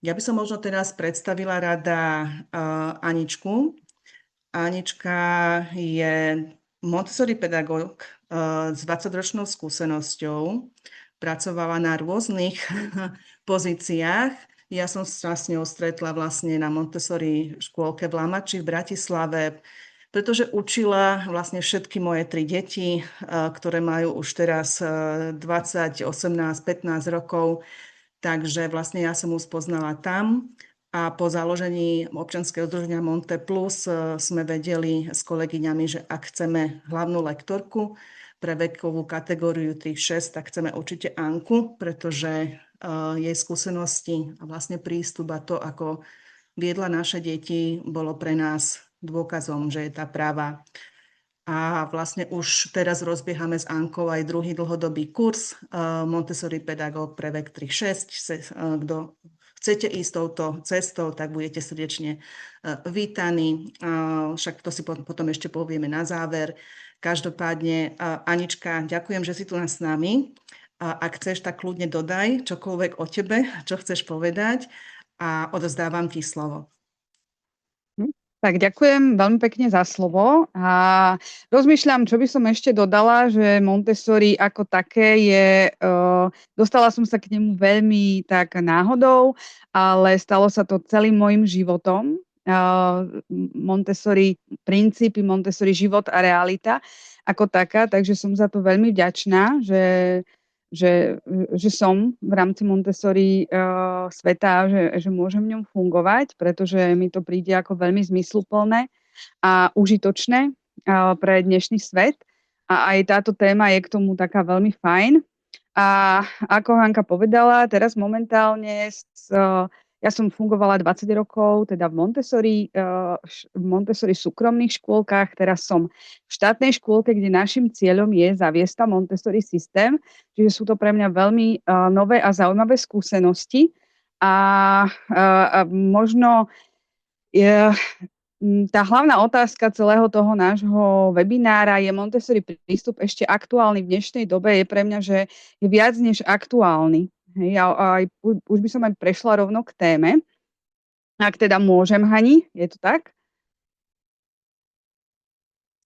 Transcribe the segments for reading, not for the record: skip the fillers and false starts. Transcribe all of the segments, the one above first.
Ja by som možno teraz predstavila rada Aničku. Anička je Montessori pedagóg s 20-ročnou skúsenosťou. Pracovala na rôznych pozíciách. Ja som sa s ňou stretla vlastne na Montessori škôlke v Lamači v Bratislave, pretože učila vlastne všetky moje 3 deti, ktoré majú už teraz 20, 18, 15 rokov. Takže vlastne ja som ju spoznala tam a po založení občianskeho združenia Monte Plus sme vedeli s kolegyňami, že ak chceme hlavnú lektorku pre vekovú kategóriu 3-6, tak chceme určite Anku, pretože jej skúsenosti a vlastne prístup a to, ako viedla naše deti, bolo pre nás dôkazom, že je tá práva. A vlastne už teraz rozbiehame s Ankou aj druhý dlhodobý kurz Montessori pedagóg pre vek 3-6. Kto chcete ísť touto cestou, tak budete srdečne vítaní. Však to si potom ešte povieme na záver. Každopádne, Anička, ďakujem, že si tu s nami. Ak chceš, tak kľudne dodaj čokoľvek o tebe, čo chceš povedať a odovzdávam ti slovo. Tak ďakujem veľmi pekne za slovo a rozmýšľam, čo by som ešte dodala, že Montessori ako také je, dostala som sa k nemu veľmi tak náhodou, ale stalo sa to celým môjim životom. Montessori princípy, Montessori život a realita ako taká, takže som za to veľmi vďačná, že som v rámci Montessori sveta, že môžem v ňom fungovať, pretože mi to príde ako veľmi zmysluplné a užitočné pre dnešný svet. A aj táto téma je k tomu taká veľmi fajn. A ako Hanka povedala, teraz momentálne ja som fungovala 20 rokov teda v Montessori súkromných škôlkach, teraz som v štátnej škôlke, kde našim cieľom je zaviesť Montessori systém, čiže sú to pre mňa veľmi nové a zaujímavé skúsenosti a možno tá hlavná otázka celého toho nášho webinára je Montessori prístup ešte aktuálny v dnešnej dobe, je pre mňa, že je viac než aktuálny. Hej, a už by som aj prešla rovno k téme. Ak teda môžem, Hani, je to tak?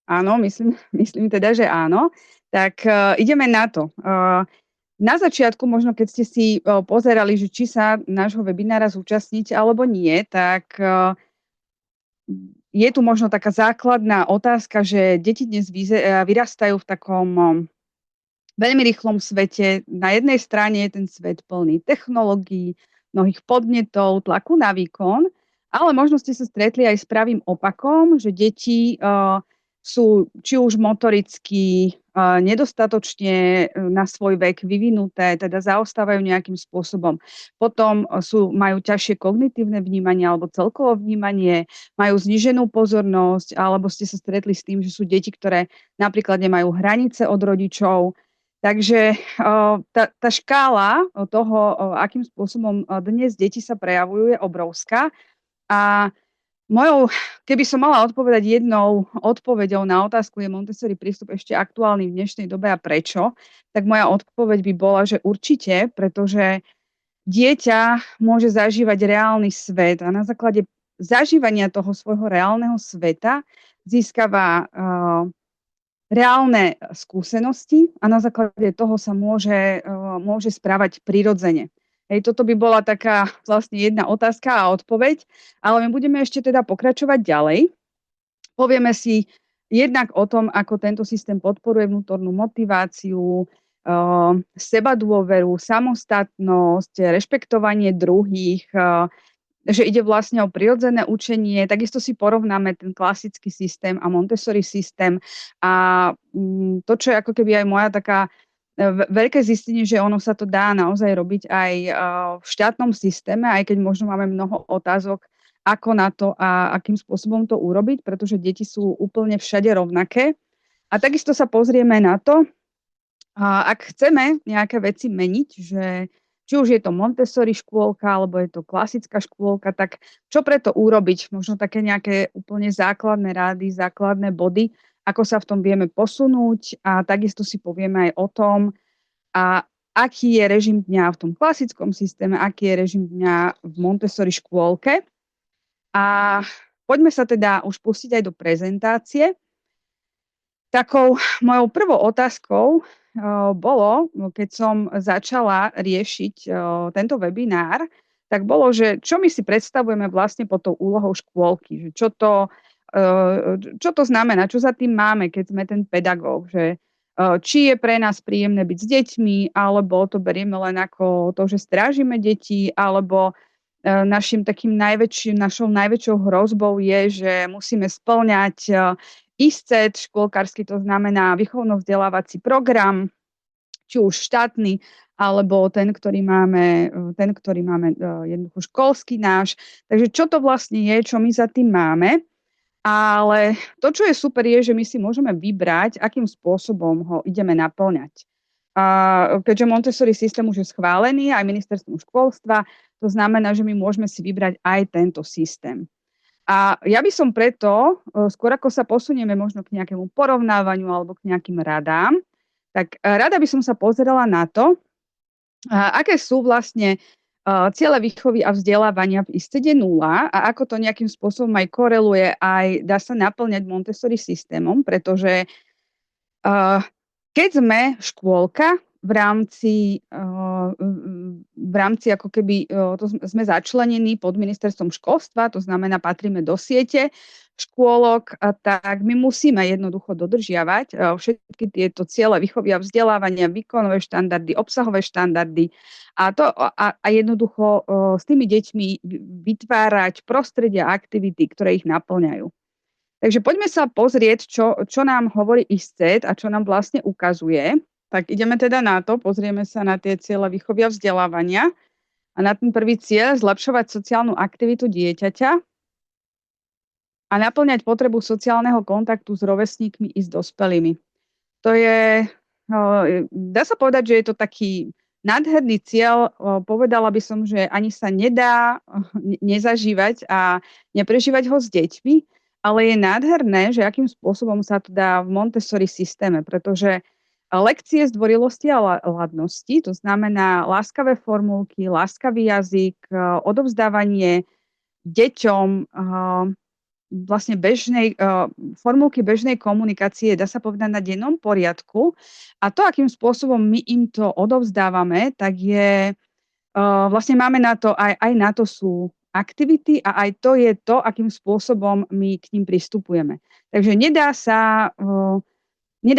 Áno, myslím teda, že áno. Tak ideme na to. Na začiatku, možno keď ste si pozerali, že či sa nášho webinára zúčastniť alebo nie, tak je tu možno taká základná otázka, že deti dnes vyrastajú v takom veľmi rýchlom svete. Na jednej strane je ten svet plný technológií, mnohých podnetov, tlaku na výkon, ale možno ste sa stretli aj s pravým opakom, že deti sú či už motoricky nedostatočne na svoj vek vyvinuté, teda zaostávajú nejakým spôsobom. Potom majú ťažšie kognitívne vnímanie alebo celkovo vnímanie, majú zníženú pozornosť, alebo ste sa stretli s tým, že sú deti, ktoré napríklad nemajú hranice od rodičov. Takže tá škála toho, akým spôsobom dnes deti sa prejavujú, je obrovská. A keby som mala odpovedať jednou odpoveďou na otázku, je Montessori prístup ešte aktuálny v dnešnej dobe a prečo, tak moja odpoveď by bola, že určite, pretože dieťa môže zažívať reálny svet a na základe zažívania toho svojho reálneho sveta získava reálne skúsenosti a na základe toho sa môže správať prirodzene. Hej, toto by bola taká vlastne jedna otázka a odpoveď, ale my budeme ešte teda pokračovať ďalej. Povieme si jednak o tom, ako tento systém podporuje vnútornú motiváciu, sebadôveru, samostatnosť, rešpektovanie druhých, že ide vlastne o prirodzené učenie. Takisto si porovnáme ten klasický systém a Montessori systém. A to, čo je ako keby aj moja taká veľké zistenie, že ono sa to dá naozaj robiť aj v štátnom systéme, aj keď možno máme mnoho otázok, ako na to a akým spôsobom to urobiť, pretože deti sú úplne všade rovnaké. A takisto sa pozrieme na to, ak chceme nejaké veci meniť, že či už je to Montessori škôlka, alebo je to klasická škôlka, tak čo preto urobiť? Možno také nejaké úplne základné rády, základné body, ako sa v tom vieme posunúť a takisto si povieme aj o tom, a aký je režim dňa v tom klasickom systéme, aký je režim dňa v Montessori škôlke. A poďme sa teda už pustiť aj do prezentácie. Takou mojou prvou otázkou bolo, keď som začala riešiť tento webinár, tak bolo, že čo my si predstavujeme vlastne pod tou úlohou škôlky, že čo to znamená, čo za tým máme, keď sme ten pedagóg, že či je pre nás príjemné byť s deťmi, alebo to berieme len ako to, že strážime deti, alebo našou najväčšou hrozbou je, že musíme spĺňať ISCET škôlkarsky, to znamená výchovno-vzdelávací program, či už štátny, alebo ten, ktorý máme jednoducho školský náš. Takže čo to vlastne je, čo my za tým máme. Ale to, čo je super, je, že my si môžeme vybrať, akým spôsobom ho ideme naplňať. Keďže Montessori systém už je schválený aj ministerstvom školstva, to znamená, že my môžeme si vybrať aj tento systém. A ja by som preto, skôr ako sa posunieme možno k nejakému porovnávaniu alebo k nejakým radám, tak rada by som sa pozerala na to, aké sú vlastne ciele výchovy a vzdelávania v ISCED 0 a ako to nejakým spôsobom aj koreluje, aj dá sa naplňať Montessori systémom, pretože keď sme škôlka v rámci ako keby sme začlenení pod ministerstvom školstva, to znamená patríme do siete škôlok, tak my musíme jednoducho dodržiavať všetky tieto ciele výchovy a vzdelávania, výkonové štandardy, obsahové štandardy a jednoducho s tými deťmi vytvárať prostredia a aktivity, ktoré ich naplňajú. Takže poďme sa pozrieť, čo nám hovorí ISCED a čo nám vlastne ukazuje. Tak ideme teda na to, pozrieme sa na tie ciele výchovy a vzdelávania a na ten prvý cieľ zlepšovať sociálnu aktivitu dieťaťa a naplňať potrebu sociálneho kontaktu s rovesníkmi i s dospelými. To je, dá sa povedať, že je to taký nádherný cieľ, povedala by som, že ani sa nedá nezažívať a neprežívať ho s deťmi, ale je nádherné, že akým spôsobom sa to dá v Montessori systéme, pretože lekcie zdvorilosti a ladnosti, to znamená láskavé formulky, láskavý jazyk, odovzdávanie deťom vlastne formulky bežnej komunikácie, dá sa povedať na dennom poriadku. A to, akým spôsobom my im to odovzdávame, tak je, vlastne máme na to, aj na to sú aktivity a aj to je to, akým spôsobom my k ním pristupujeme. Takže nedá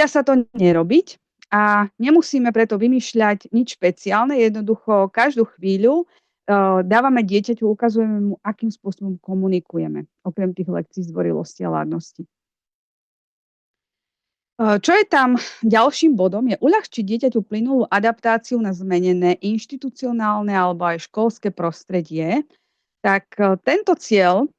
sa to nerobiť. A nemusíme preto vymýšľať nič špeciálne, jednoducho každú chvíľu dávame dieťaťu, ukazujeme mu, akým spôsobom komunikujeme, okrem tých lekcií zdvorilosti a ládnosti. Čo je tam ďalším bodom, je uľahčiť dieťaťu plynulú adaptáciu na zmenené inštitucionálne alebo aj školské prostredie. Tak tento cieľ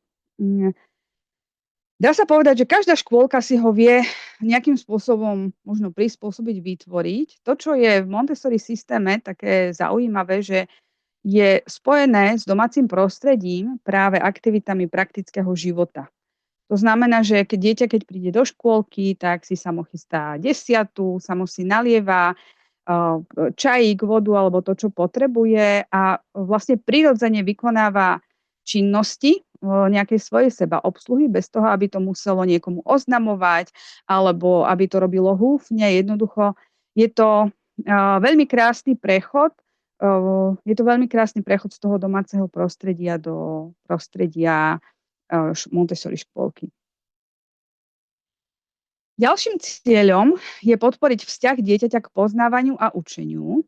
dá sa povedať, že každá škôlka si ho vie nejakým spôsobom možno prispôsobiť, vytvoriť. To, čo je v Montessori systéme také zaujímavé, že je spojené s domácim prostredím práve aktivitami praktického života. To znamená, že keď príde do škôlky, tak si samo chystá desiatu, samo si nalieva čajík, vodu alebo to, čo potrebuje a vlastne prirodzene vykonáva činnosti nejakej svojej seba obsluhy, bez toho, aby to muselo niekomu oznamovať, alebo aby to robilo húfne. Jednoducho je to veľmi krásny prechod. Je to veľmi krásny prechod z toho domáceho prostredia do prostredia Montessori škôlky. Ďalším cieľom je podporiť vzťah dieťaťa k poznávaniu a učeniu.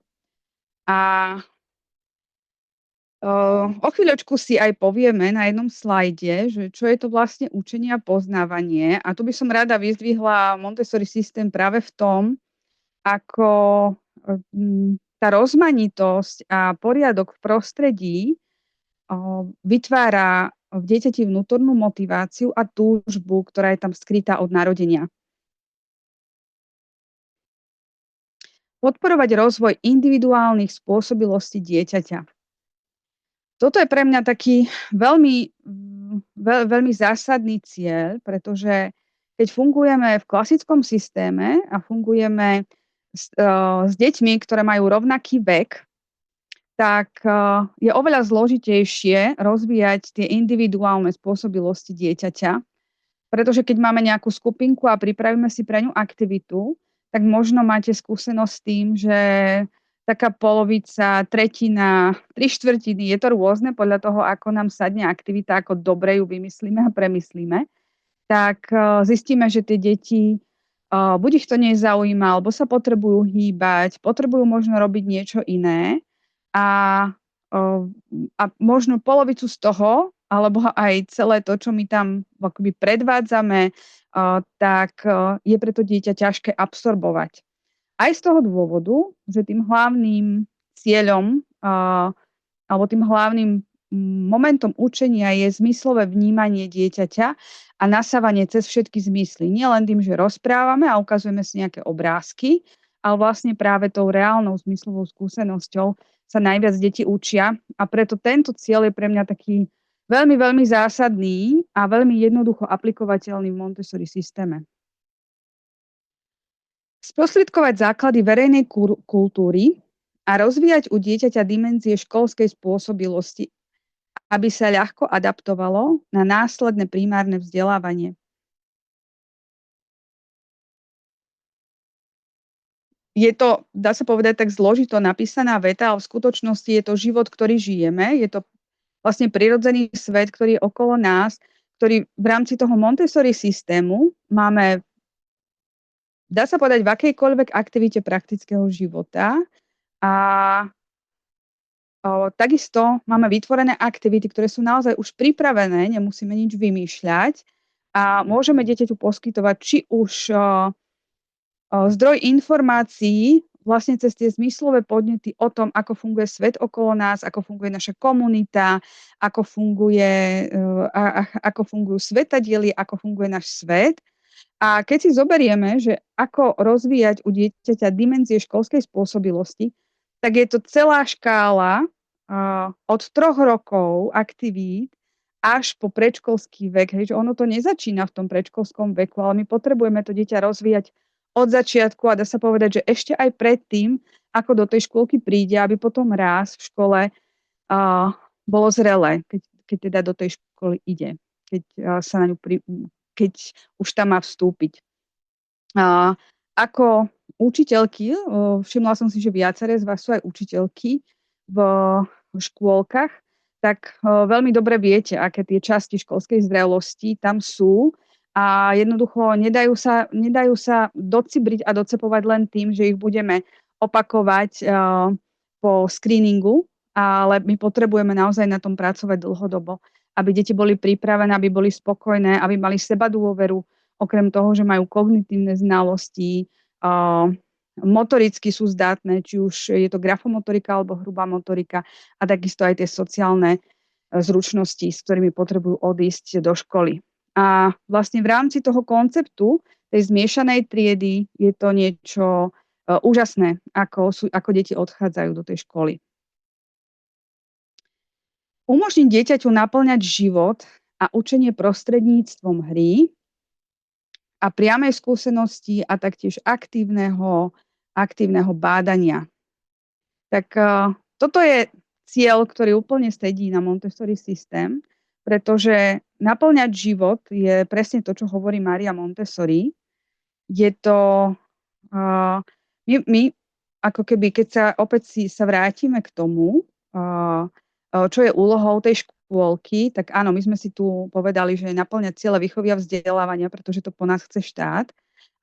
A o chvíľočku si aj povieme na jednom slajde, že čo je to vlastne učenie a poznávanie. A tu by som rada vyzdvihla Montessori systém práve v tom, ako tá rozmanitosť a poriadok v prostredí vytvára v dieťati vnútornú motiváciu a túžbu, ktorá je tam skrytá od narodenia. Podporovať rozvoj individuálnych spôsobilostí dieťaťa. Toto je pre mňa taký veľmi zásadný cieľ, pretože keď fungujeme v klasickom systéme a fungujeme s deťmi, ktoré majú rovnaký vek, tak je oveľa zložitejšie rozvíjať tie individuálne spôsobilosti dieťaťa, pretože keď máme nejakú skupinku a pripravíme si pre ňu aktivitu, tak možno máte skúsenosť s tým, že taká polovica, tretina, 3/4, je to rôzne podľa toho, ako nám sadne aktivita, ako dobre ju vymyslíme a premyslíme, tak zistíme, že tie deti buď ich to nezaujíma, alebo sa potrebujú hýbať, potrebujú možno robiť niečo iné a, a možno polovicu z toho, alebo aj celé to, čo my tam akoby predvádzame, tak je pre to dieťa ťažké absorbovať. Aj z toho dôvodu, že tým hlavným cieľom alebo tým hlavným momentom učenia je zmyslové vnímanie dieťaťa a nasávanie cez všetky zmysly. Nie len tým, že rozprávame a ukazujeme si nejaké obrázky, ale vlastne práve tou reálnou zmyslovou skúsenosťou sa najviac deti učia a preto tento cieľ je pre mňa taký veľmi, veľmi zásadný a veľmi jednoducho aplikovateľný v Montessori systéme. Sprostredkovať základy verejnej kultúry a rozvíjať u dieťaťa dimenzie školskej spôsobilosti, aby sa ľahko adaptovalo na následné primárne vzdelávanie. Je to, dá sa povedať, tak zložito napísaná veta, ale v skutočnosti je to život, ktorý žijeme. Je to vlastne prirodzený svet, ktorý je okolo nás, ktorý v rámci toho Montessori systému máme, dá sa povedať, v akejkoľvek aktivite praktického života. A takisto máme vytvorené aktivity, ktoré sú naozaj už pripravené, nemusíme nič vymýšľať a môžeme dieťaťu poskytovať či už zdroj informácií vlastne cez tie zmyslové podnety o tom, ako funguje svet okolo nás, ako funguje naša komunita, ako fungujú svetadiely, ako funguje náš svet. A keď si zoberieme, že ako rozvíjať u dieťaťa dimenzie školskej spôsobilosti, tak je to celá škála od 3 rokov aktivít až po predškolský vek. Hej, že ono to nezačína v tom predškolskom veku, ale my potrebujeme to dieťa rozvíjať od začiatku a dá sa povedať, že ešte aj predtým, ako do tej škôlky príde, aby potom raz v škole bolo zrelé, keď teda do tej školy ide, keď už tam má vstúpiť. Ako učiteľky, všimla som si, že viaceré z vás sú aj učiteľky v škôlkach, tak veľmi dobre viete, aké tie časti školskej zrelosti tam sú a jednoducho nedajú sa docibriť a docepovať len tým, že ich budeme opakovať po screeningu, ale my potrebujeme naozaj na tom pracovať dlhodobo, aby deti boli pripravené, aby boli spokojné, aby mali sebadôveru, okrem toho, že majú kognitívne znalosti, motoricky sú zdatné, či už je to grafomotorika alebo hrubá motorika a takisto aj tie sociálne zručnosti, s ktorými potrebujú odísť do školy. A vlastne v rámci toho konceptu tej zmiešanej triedy je to niečo úžasné, ako deti odchádzajú do tej školy. Umožniť dieťaťu naplňať život a učenie prostredníctvom hry a priamej skúsenosti a taktiež aktívneho bádania. Tak toto je cieľ, ktorý úplne sedí na Montessori systém, pretože naplňať život je presne to, čo hovorí Mária Montessori. Je to, my ako keby, keď sa opäť sa vrátime k tomu, čo je úlohou tej škôlky, tak áno, my sme si tu povedali, že naplňať ciele výchovy a vzdelávania, pretože to po nás chce štát,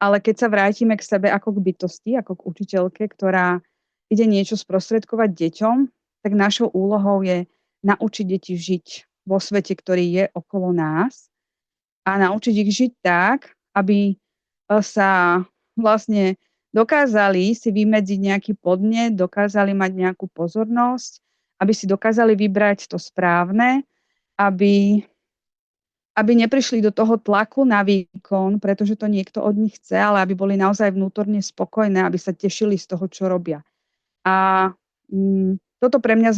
ale keď sa vrátime k sebe ako k bytosti, ako k učiteľke, ktorá ide niečo sprostredkovať deťom, tak našou úlohou je naučiť deti žiť vo svete, ktorý je okolo nás a naučiť ich žiť tak, aby sa vlastne dokázali si vymedziť nejaký podnet, dokázali mať nejakú pozornosť, aby si dokázali vybrať to správne, aby neprišli do toho tlaku na výkon, pretože to niekto od nich chce, ale aby boli naozaj vnútorne spokojné, aby sa tešili z toho, čo robia. A toto pre mňa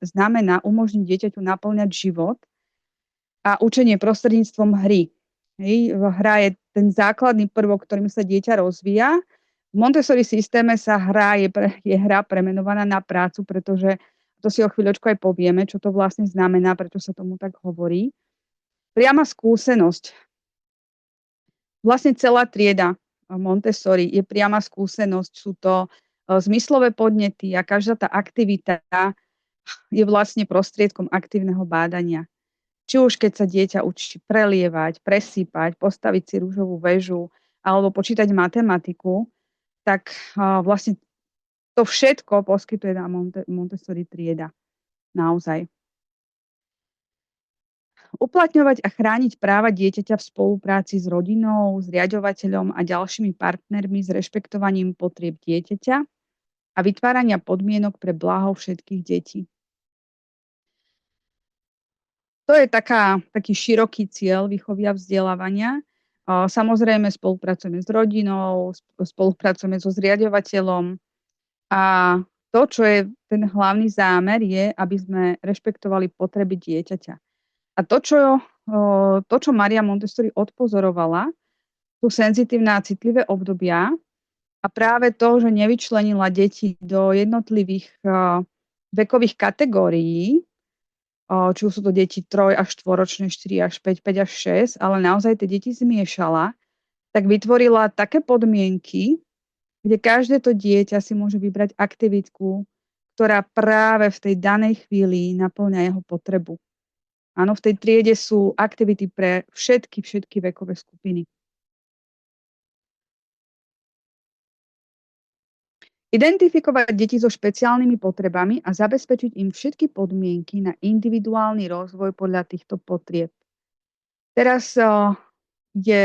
znamená umožniť dieťaťu naplňať život a učenie prostredníctvom hry. Hra je ten základný prvok, ktorým sa dieťa rozvíja V Montessori systéme je hra premenovaná na prácu, pretože to si o chvíľočku aj povieme, čo to vlastne znamená, prečo sa tomu tak hovorí. Priama skúsenosť. Vlastne celá trieda Montessori je priama skúsenosť. Sú to zmyslové podnety a každá tá aktivita je vlastne prostriedkom aktívneho bádania. Či už keď sa dieťa učí prelievať, presýpať, postaviť si rúžovú väžu alebo počítať matematiku, tak vlastne to všetko poskytuje na Montessori trieda. Naozaj. Uplatňovať a chrániť práva dieťaťa v spolupráci s rodinou, s riaďovateľom a ďalšími partnermi s rešpektovaním potrieb dieťaťa a vytvárania podmienok pre blaho všetkých detí. To je taký široký cieľ výchovy a vzdelávania. Samozrejme spolupracujeme s rodinou, spolupracujeme so zriaďovateľom a to, čo je ten hlavný zámer, je, aby sme rešpektovali potreby dieťaťa. A to, čo Maria Montessori odpozorovala, sú senzitívne a citlivé obdobia a práve to, že nevyčlenila deti do jednotlivých vekových kategórií, či už sú to deti 3 až 4-ročné, 4 až 5, 5 až 6, ale naozaj tie deti zmiešala, tak vytvorila také podmienky, kde každé to dieťa si môže vybrať aktivitku, ktorá práve v tej danej chvíli naplňa jeho potrebu. Áno, v tej triede sú aktivity pre všetky vekové skupiny. Identifikovať deti so špeciálnymi potrebami a zabezpečiť im všetky podmienky na individuálny rozvoj podľa týchto potrieb. Teraz je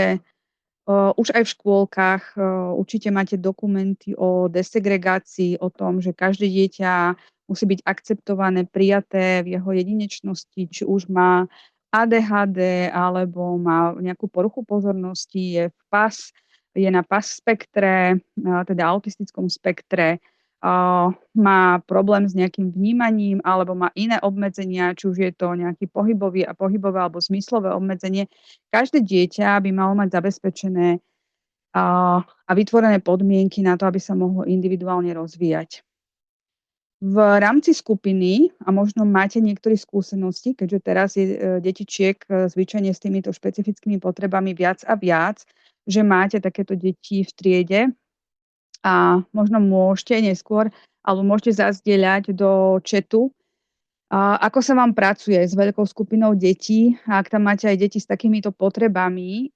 už aj v škôlkach určite máte dokumenty o desegregácii, o tom, že každé dieťa musí byť akceptované, prijaté v jeho jedinečnosti, či už má ADHD alebo má nejakú poruchu pozornosti, je na PAS spektre, teda autistickom spektre, má problém s nejakým vnímaním alebo má iné obmedzenia, či už je to nejaký pohybové alebo zmyslové obmedzenie. Každé dieťa by malo mať zabezpečené a vytvorené podmienky na to, aby sa mohlo individuálne rozvíjať. V rámci skupiny, a možno máte niektoré skúsenosti, keďže teraz je detičiek zvyčajne s týmito špecifickými potrebami viac a viac, že máte takéto deti v triede a možno môžete neskôr, alebo môžete zazdieľať do chatu, ako sa vám pracuje s veľkou skupinou detí, ak tam máte aj deti s takýmito potrebami,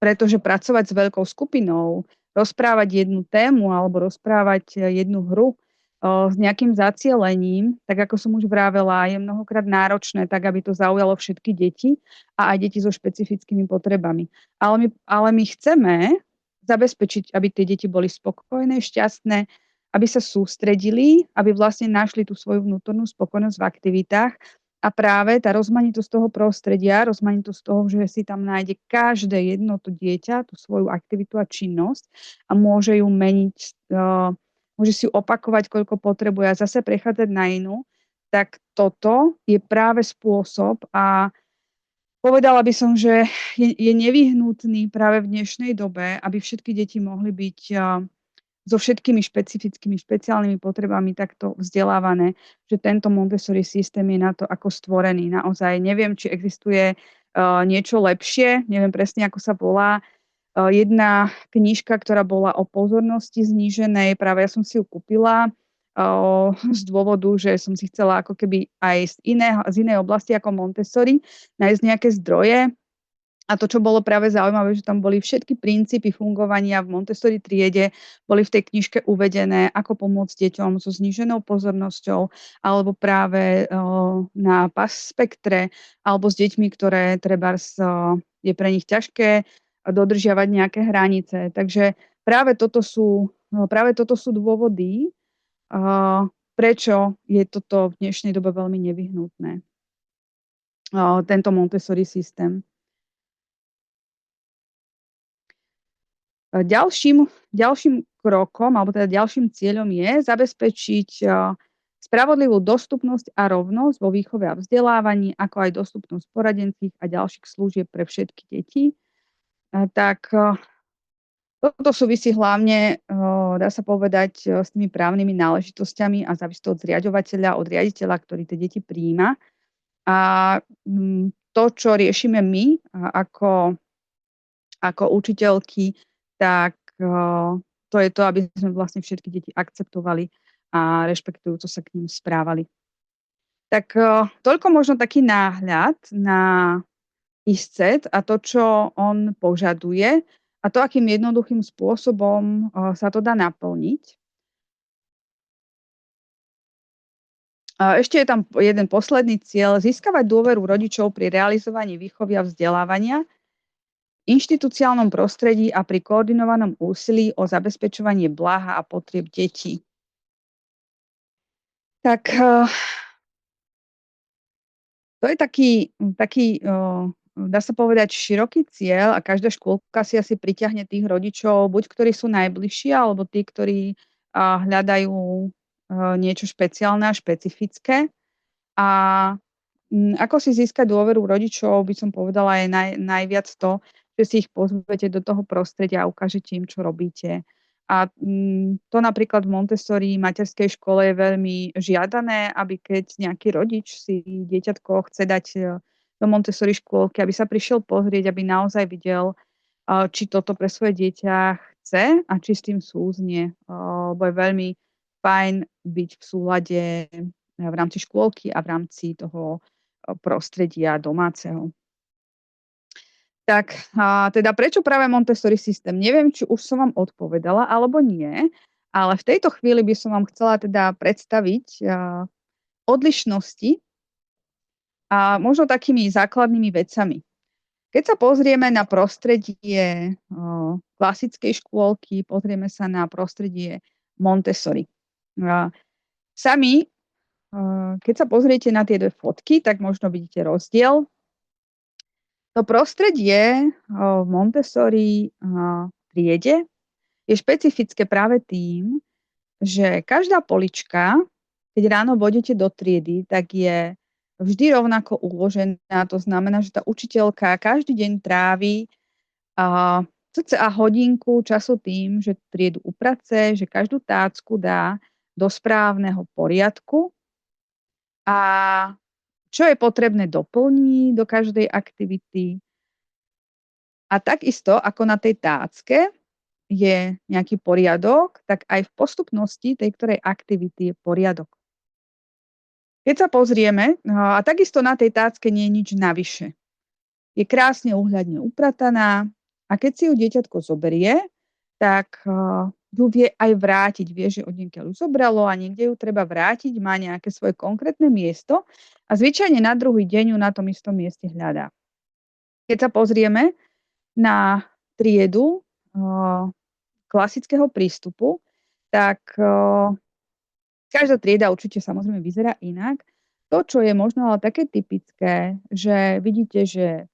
pretože pracovať s veľkou skupinou, rozprávať jednu tému alebo rozprávať jednu hru s nejakým zacielením, tak ako som už vravela, je mnohokrát náročné, tak aby to zaujalo všetky deti a aj deti so špecifickými potrebami. Ale my chceme zabezpečiť, aby tie deti boli spokojné, šťastné, aby sa sústredili, aby vlastne našli tú svoju vnútornú spokojnosť v aktivitách. A práve tá rozmanitosť toho prostredia, rozmanitosť toho, že si tam nájde každé jedno to dieťa, tú svoju aktivitu a činnosť a môže ju meniť, môže si ju opakovať, koľko potrebuje a zase prechádzať na inú, tak toto je práve spôsob a povedala by som, že je nevyhnutný práve v dnešnej dobe, aby všetky deti mohli byť so všetkými špeciálnymi potrebami takto vzdelávané, že tento Montessori systém je na to ako stvorený. Naozaj neviem, či existuje niečo lepšie, neviem presne, ako sa volá. Jedna knižka, ktorá bola o pozornosti zníženej, práve ja som si ju kúpila z dôvodu, že som si chcela ako keby aj z inej oblasti ako Montessori nájsť nejaké zdroje. A to, čo bolo práve zaujímavé, že tam boli všetky princípy fungovania v Montessori triede, boli v tej knižke uvedené, ako pomôcť deťom so zníženou pozornosťou, alebo práve na PAS spektre, alebo s deťmi, ktoré trebárs je pre nich ťažké dodržiavať nejaké hranice. Takže práve toto sú dôvody, prečo je toto v dnešnej dobe veľmi nevyhnutné. Tento Montessori systém. Ďalším krokom, alebo teda ďalším cieľom je zabezpečiť spravodlivú dostupnosť a rovnosť vo výchove a vzdelávaní, ako aj dostupnosť poradenských a ďalších služieb pre všetky deti. Tak Toto súvisí hlavne, dá sa povedať, s tými právnymi náležitosťami a závisí to od zriaďovateľa, od riaditeľa, ktorý tie deti prijíma. A to, čo riešime my ako učiteľky, tak to je to, aby sme vlastne všetky deti akceptovali a rešpektujúco sa k nim správali. Tak toľko možno taký náhľad na ISCED a to, čo on požaduje a to, akým jednoduchým spôsobom sa to dá naplniť. Ešte je tam jeden posledný cieľ, získavať dôveru rodičov pri realizovaní výchovy a vzdelávania v inštitucionálnom prostredí a pri koordinovanom úsilí o zabezpečovanie bláha a potrieb detí. Tak to je taký dá sa povedať, široký cieľ a každá škôlka si asi priťahne tých rodičov, buď ktorí sú najbližší, alebo tí, ktorí hľadajú niečo špeciálne a špecifické. A ako si získať dôveru rodičov, by som povedala, je najviac to, že si ich pozvete do toho prostredia a ukážete im, čo robíte. A to napríklad v Montessori materskej škole je veľmi žiadané, aby keď nejaký rodič si dieťatko chce dať do Montessori škôlky, aby sa prišiel pozrieť, aby naozaj videl, či toto pre svoje dieťa chce a či s tým súznie. Lebo je veľmi fajn byť v súlade v rámci škôlky a v rámci toho prostredia domáceho. Tak teda prečo práve Montessori systém? Neviem, či už som vám odpovedala, alebo nie, ale v tejto chvíli by som vám chcela teda predstaviť odlišnosti a možno takými základnými vecami. Keď sa pozrieme na prostredie klasickej škôlky, pozrieme sa na prostredie Montessori. Sami, keď sa pozriete na tie dve fotky, tak možno vidíte rozdiel. To prostredie v Montessori triede je špecifické práve tým, že každá polička, keď ráno vôjdete do triedy, tak je vždy rovnako uložená. To znamená, že tá učiteľka každý deň trávi cca hodinku času tým, že triedu uprace, že každú tácku dá do správneho poriadku a čo je potrebné doplní do každej aktivity. A takisto, ako na tej tácke je nejaký poriadok, tak aj v postupnosti tej ktorej aktivity je poriadok. Keď sa pozrieme, a takisto na tej tácke nie je nič navyše. Je krásne uhľadne uprataná a keď si ju dieťatko zoberie, tak ju vie aj vrátiť. Vie, že odniekiaľ ju zobralo a niekde ju treba vrátiť, má nejaké svoje konkrétne miesto a zvyčajne na druhý deň ju na tom istom mieste hľadá. Keď sa pozrieme na triedu klasického prístupu, tak každá trieda určite samozrejme vyzerá inak. To, čo je možno ale také typické, že vidíte, že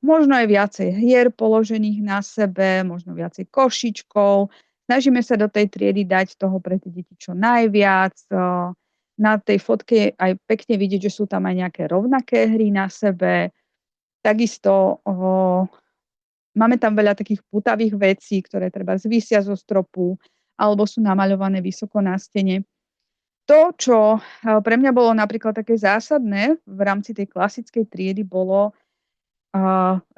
možno je viacej hier položených na sebe, možno viacej košičkov. Snažíme sa do tej triedy dať toho pre tie deti čo najviac. Na tej fotke je aj pekne vidieť, že sú tam aj nejaké rovnaké hry na sebe. Takisto máme tam veľa takých putavých vecí, ktoré treba zvísia zo stropu alebo sú namaľované vysoko na stene. To, čo pre mňa bolo napríklad také zásadné v rámci tej klasickej triedy, bolo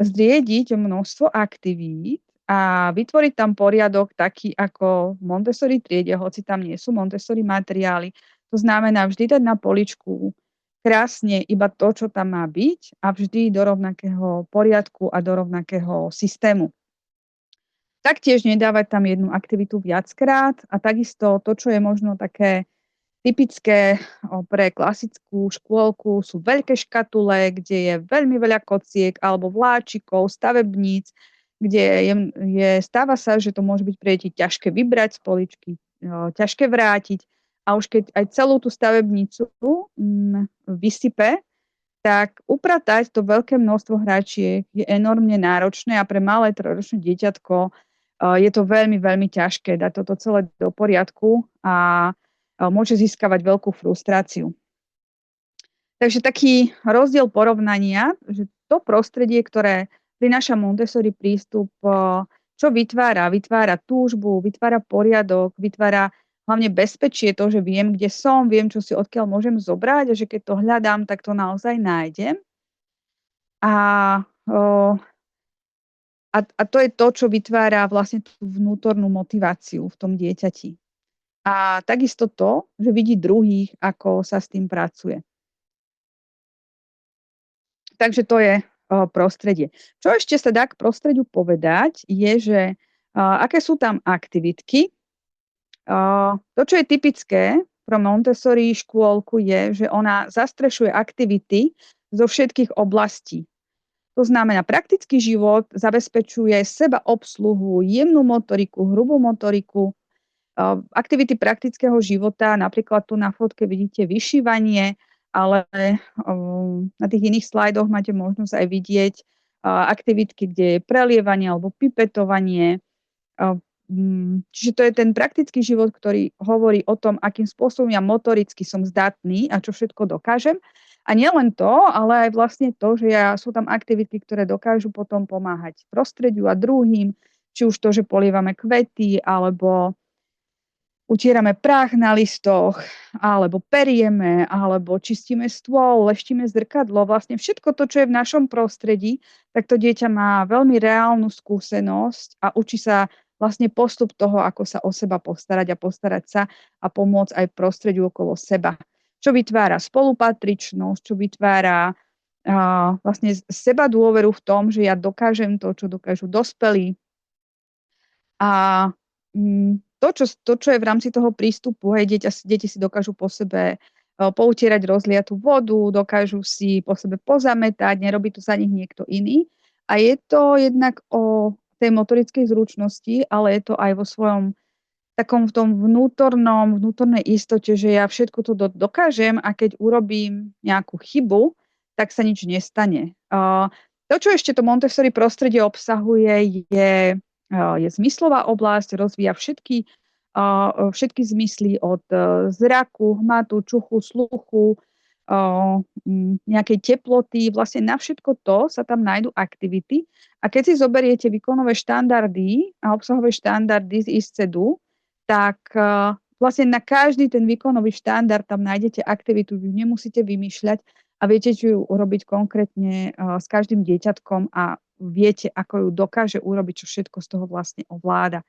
zriediť množstvo aktivít a vytvoriť tam poriadok taký ako v Montessori triede, hoci tam nie sú Montessori materiály. To znamená vždy dať na poličku krásne iba to, čo tam má byť a vždy do rovnakého poriadku a do rovnakého systému. Taktiež nedávať tam jednu aktivitu viackrát a takisto to, čo je možno také typické pre klasickú škôlku, sú veľké škatule, kde je veľmi veľa kociek alebo vláčikov, stavebníc, kde stáva sa, že to môže byť pre deti ťažké vybrať z poličky, ťažké vrátiť a už keď aj celú tú stavebnicu vysype, tak upratať to veľké množstvo hračiek je enormne náročné a pre malé trojročné dieťatko je to veľmi, veľmi ťažké dať toto celé do poriadku a môže získavať veľkú frustráciu. Takže taký rozdiel porovnania, že to prostredie, ktoré prináša Montessori prístup, Čo vytvára? Vytvára túžbu, vytvára poriadok, vytvára hlavne bezpečie, to, že viem, kde som, viem, čo si odkiaľ môžem zobrať a že keď to hľadám, tak to naozaj nájdem. A, o, a to je to, čo vytvára vlastne tú vnútornú motiváciu v tom dieťati. A takisto to, že vidí druhých, ako sa s tým pracuje. Takže to je prostredie. Čo ešte sa dá k prostrediu povedať, je, že aké sú tam aktivitky. To, čo je typické pro Montessori škôlku, je, že ona zastrešuje aktivity zo všetkých oblastí. To znamená, praktický život zabezpečuje seba obsluhu, jemnú motoriku, hrubú motoriku, aktivity praktického života, napríklad tu na fotke vidíte vyšívanie, ale na tých iných slajdoch máte možnosť aj vidieť aktivitky, kde je prelievanie alebo pipetovanie. Čiže to je ten praktický život, ktorý hovorí o tom, akým spôsobom ja motoricky som zdatný a čo všetko dokážem. A nielen to, ale aj vlastne to, že sú tam aktivity, ktoré dokážu potom pomáhať prostrediu a druhým, či už to, že polievame kvety, alebo utierame prach na listoch, alebo perieme, alebo čistíme stôl, leštíme zrkadlo. Vlastne všetko to, čo je v našom prostredí, tak to dieťa má veľmi reálnu skúsenosť a učí sa vlastne postup toho, ako sa o seba postarať a postarať sa a pomôcť aj prostrediu okolo seba. Čo vytvára spolupatričnosť, čo vytvára vlastne seba dôveru v tom, že ja dokážem to, čo dokážu dospelí. A to, čo je v rámci toho prístupu, deti si dokážu po sebe poutierať rozliatú vodu, dokážu si po sebe pozametať, nerobí to za nich niekto iný. A je to jednak o tej motorickej zručnosti, ale je to aj vo svojom takom v tom vnútornej istote, že ja všetko to dokážem a keď urobím nejakú chybu, tak sa nič nestane. To, čo ešte to Montessori prostredie obsahuje, je zmyslová oblasť, rozvíja všetky zmysly od zraku, hmatu, čuchu, sluchu, nejakej teploty. Vlastne na všetko to sa tam nájdú aktivity. A keď si zoberiete výkonové štandardy a obsahové štandardy z ISCEDu, tak vlastne na každý ten výkonový štandard tam nájdete aktivitu, vy nemusíte vymýšľať a viete ju urobiť konkrétne s každým dieťatkom a viete, ako ju dokáže urobiť, čo všetko z toho vlastne ovláda.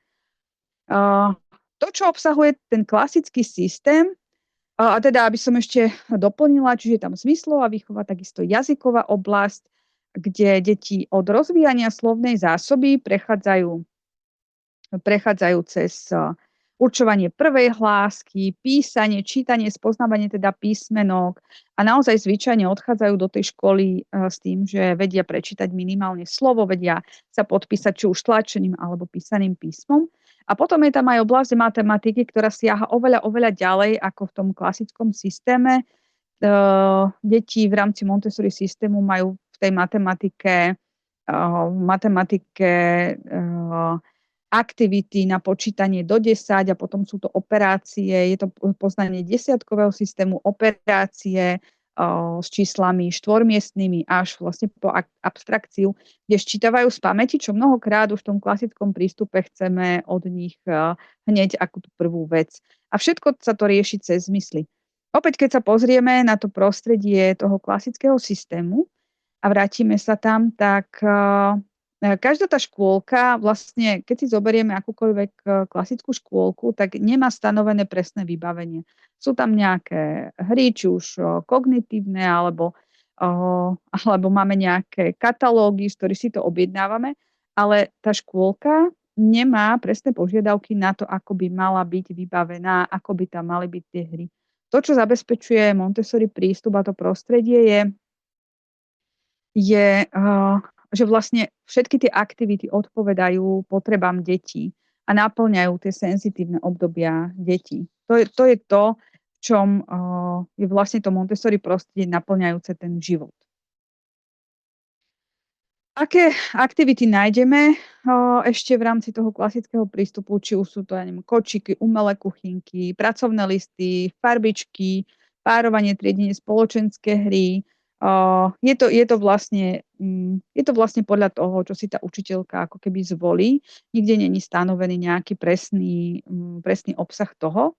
To, čo obsahuje ten klasický systém, a teda, aby som ešte doplnila, čiže tam zmyslová výchova, takisto jazyková oblasť, kde deti od rozvíjania slovnej zásoby prechádzajú cez určovanie prvej hlásky, písanie, čítanie, spoznávanie teda písmenok a naozaj zvyčajne odchádzajú do tej školy s tým, že vedia prečítať minimálne slovo, vedia sa podpísať či už tlačeným alebo písaným písmom. A potom je tam aj oblasť matematiky, ktorá siaha oveľa, oveľa ďalej ako v tom klasickom systéme. Deti v rámci Montessori systému majú v tej matematike aktivity na počítanie do 10 a potom sú to operácie, je to poznanie desiatkového systému, operácie s číslami štvormiestnymi až vlastne po abstrakciu, kde ščítavajú z pamäti, čo mnohokrát už v tom klasickom prístupe chceme od nich hneď ako tú prvú vec. A všetko sa to rieši cez zmysly. Opäť, keď sa pozrieme na to prostredie toho klasického systému a vrátime sa tam, tak každá tá škôlka, vlastne, keď si zoberieme akúkoľvek klasickú škôlku, tak nemá stanovené presné vybavenie. Sú tam nejaké hry, či už kognitívne, alebo máme nejaké katalógy, z ktorých si to objednávame, ale tá škôlka nemá presné požiadavky na to, ako by mala byť vybavená, ako by tam mali byť tie hry. To, čo zabezpečuje Montessori prístup a to prostredie je že vlastne všetky tie aktivity odpovedajú potrebám detí a naplňajú tie senzitívne obdobia detí. To je to, v čom je vlastne to Montessori prostredie naplňajúce ten život. Aké aktivity nájdeme ešte v rámci toho klasického prístupu, či už sú to kočiky, umelé kuchynky, pracovné listy, farbičky, párovanie, triedenie, spoločenské hry, Je to vlastne podľa toho, čo si tá učiteľka ako keby zvolí. Nikde není stanovený nejaký presný obsah toho.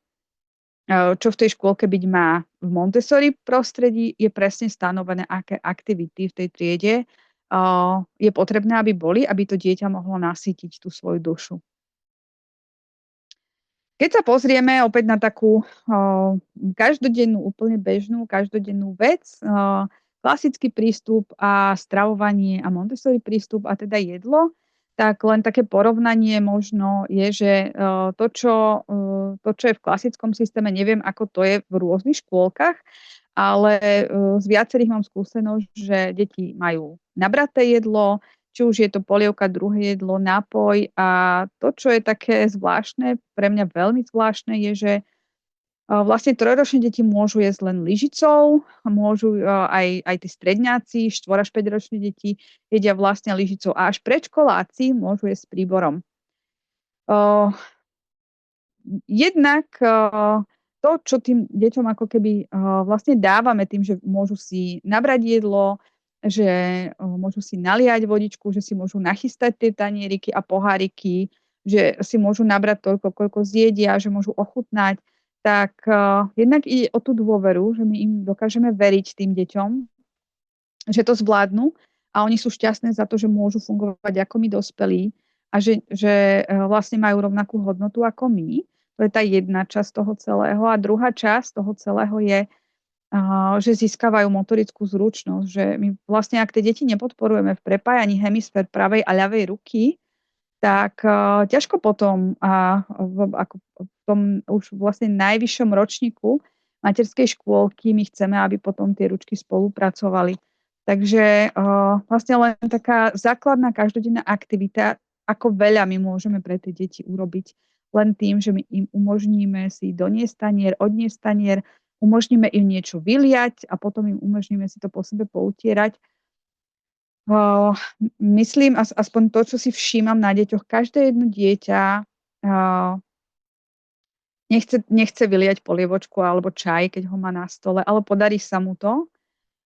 Čo v tej škôlke byť má. V Montessori prostredí je presne stanovené, aké aktivity v tej triede je potrebné, aby boli, aby to dieťa mohlo nasýtiť tú svoju dušu. Keď sa pozrieme opäť na takú každodennú, úplne bežnú, každodennú vec, klasický prístup a stravovanie a Montessori prístup a teda jedlo, tak len také porovnanie možno je, že to, čo je v klasickom systéme, neviem, ako to je v rôznych škôlkach, ale z viacerých mám skúsenosť, že deti majú nabraté jedlo, či už je to polievka, druhé jedlo, nápoj. A to, čo je také zvláštne, pre mňa veľmi zvláštne, je, že vlastne trojročné deti môžu jesť len lyžicou, môžu aj tí stredňáci, 4 až 5 ročné deti jedia vlastne lyžicou a až predškoláci môžu jesť s príborom. Jednak to, čo tým deťom ako keby vlastne dávame tým, že môžu si nabrať jedlo, že môžu si naliať vodičku, že si môžu nachystať tie tanieriky a poháriky, že si môžu nabrať toľko, koľko zjedia, že môžu ochutnať, tak jednak ide o tú dôveru, že my im dokážeme veriť tým deťom, že to zvládnu a oni sú šťastné za to, že môžu fungovať ako my dospelí a že vlastne majú rovnakú hodnotu ako my. To je tá jedna časť toho celého. A druhá časť toho celého je, že získavajú motorickú zručnosť. Že my vlastne, ak tie deti nepodporujeme v prepájaní hemisfér pravej a ľavej ruky, tak ťažko potom ako v tom už vlastne najvyššom ročníku materskej škôlky my chceme, aby potom tie ručky spolupracovali. Takže vlastne len taká základná každodenná aktivita, ako veľa my môžeme pre tie deti urobiť len tým, že my im umožníme si doniesť tanier, odniesť tanier, umožníme im niečo vyliať a potom im umožníme si to po sebe poutierať. Myslím, aspoň to, čo si všímam na deťoch, každé jedno dieťa nechce vyliať polievočku alebo čaj, keď ho má na stole, ale podarí sa mu to.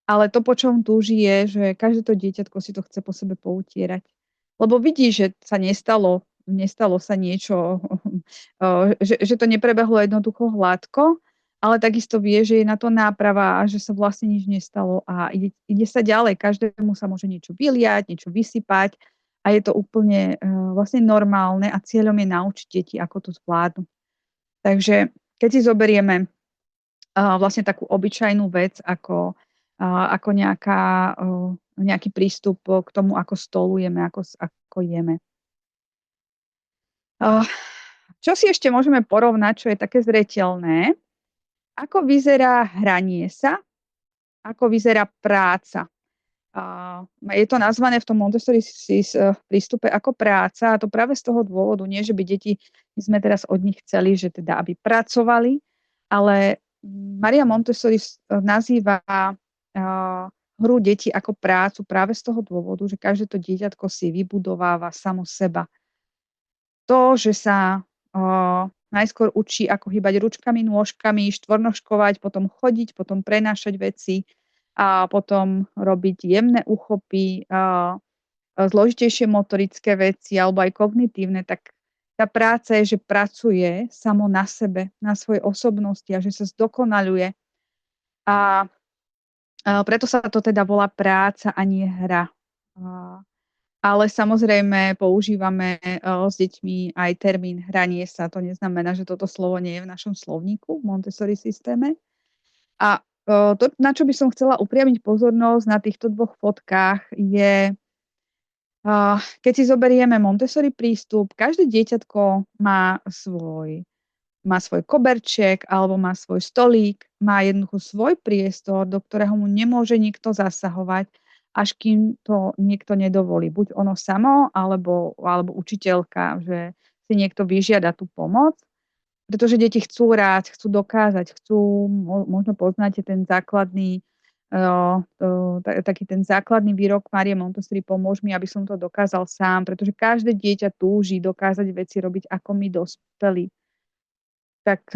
Ale to, po čom túži, je, že každé to dieťatko si to chce po sebe poutierať. Lebo vidí, že sa nestalo sa niečo, že to neprebehlo jednoducho hladko, ale takisto vie, že je na to náprava a že sa vlastne nič nestalo a ide sa ďalej. Každému sa môže niečo vyliať, niečo vysypať a je to úplne vlastne normálne a cieľom je naučiť deti, ako to zvládnu. Takže keď si zoberieme vlastne takú obyčajnú vec, ako nejaký prístup k tomu, ako stolujeme, ako jeme. Čo si ešte môžeme porovnať, čo je také zreteľné? Ako vyzerá hranie sa? Ako vyzerá práca? Je to nazvané v tom Montessori prístupe ako práca a to práve z toho dôvodu, nie že by deti, my sme teraz od nich chceli, že teda aby pracovali, ale Maria Montessori nazýva hru detí ako prácu práve z toho dôvodu, že každé to dieťatko si vybudováva samo seba. To, že sa najskôr učí, ako hýbať ručkami, nôžkami, štvornožkovať, potom chodiť, potom prenášať veci a potom robiť jemné úchopy, zložitejšie motorické veci alebo aj kognitívne, tak tá práca je, že pracuje samo na sebe, na svojej osobnosti a že sa zdokonaľuje. A preto sa to teda volá práca a nie hra. Ale samozrejme používame s deťmi aj termín hranie sa. To neznamená, že toto slovo nie je v našom slovníku v Montessori systéme. A to, na čo by som chcela upriamiť pozornosť na týchto dvoch fotkách, je, keď si zoberieme Montessori prístup, každé dieťatko má svoj koberček alebo má svoj stolík, má jednoducho svoj priestor, do ktorého mu nemôže nikto zasahovať, až kým to niekto nedovolí. Buď ono samo, alebo učiteľka, že si niekto vyžiada tú pomoc. Pretože deti chcú rád, chcú dokázať, možno poznáte ten základný, taký ten základný výrok Márie Montessori, pomôž mi, aby som to dokázal sám, pretože každé dieťa túži dokázať veci robiť ako my dospelí. Tak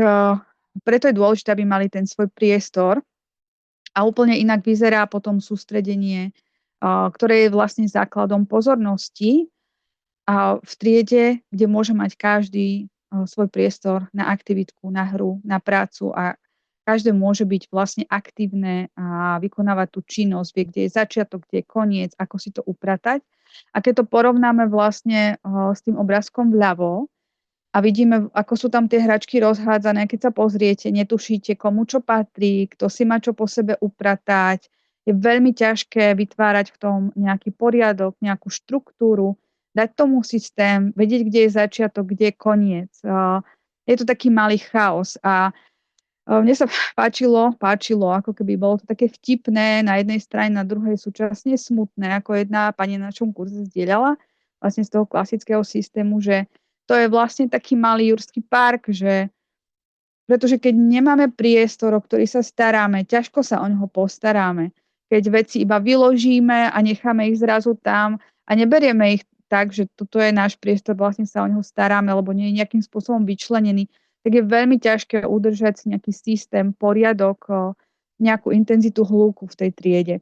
preto je dôležité, aby mali ten svoj priestor A úplne inak vyzerá potom sústredenie, ktoré je vlastne základom pozornosti v triede, kde môže mať každý svoj priestor na aktivitku, na hru, na prácu a každé môže byť vlastne aktívne a vykonávať tú činnosť, vie, kde je začiatok, kde je koniec, ako si to upratať. A keď to porovnáme vlastne s tým obrázkom vľavo a vidíme, ako sú tam tie hračky rozhádzané, keď sa pozriete, netušíte, komu čo patrí, kto si má čo po sebe upratať, je veľmi ťažké vytvárať v tom nejaký poriadok, nejakú štruktúru, dať tomu systém, vedieť, kde je začiatok, kde je koniec. Je to taký malý chaos a mne sa páčilo, ako keby bolo to také vtipné, na jednej strane, na druhej súčasne smutné, ako jedna pani na našom kurze zdieľala, vlastne z toho klasického systému, že to je vlastne taký malý jurský park, že pretože keď nemáme priestor, o ktorý sa staráme, ťažko sa o neho postaráme. Keď veci iba vyložíme a necháme ich zrazu tam a neberieme ich tak, že toto je náš priestor, vlastne sa o neho staráme, lebo nie je nejakým spôsobom vyčlenený, tak je veľmi ťažké udržať si nejaký systém, poriadok, nejakú intenzitu hluku v tej triede.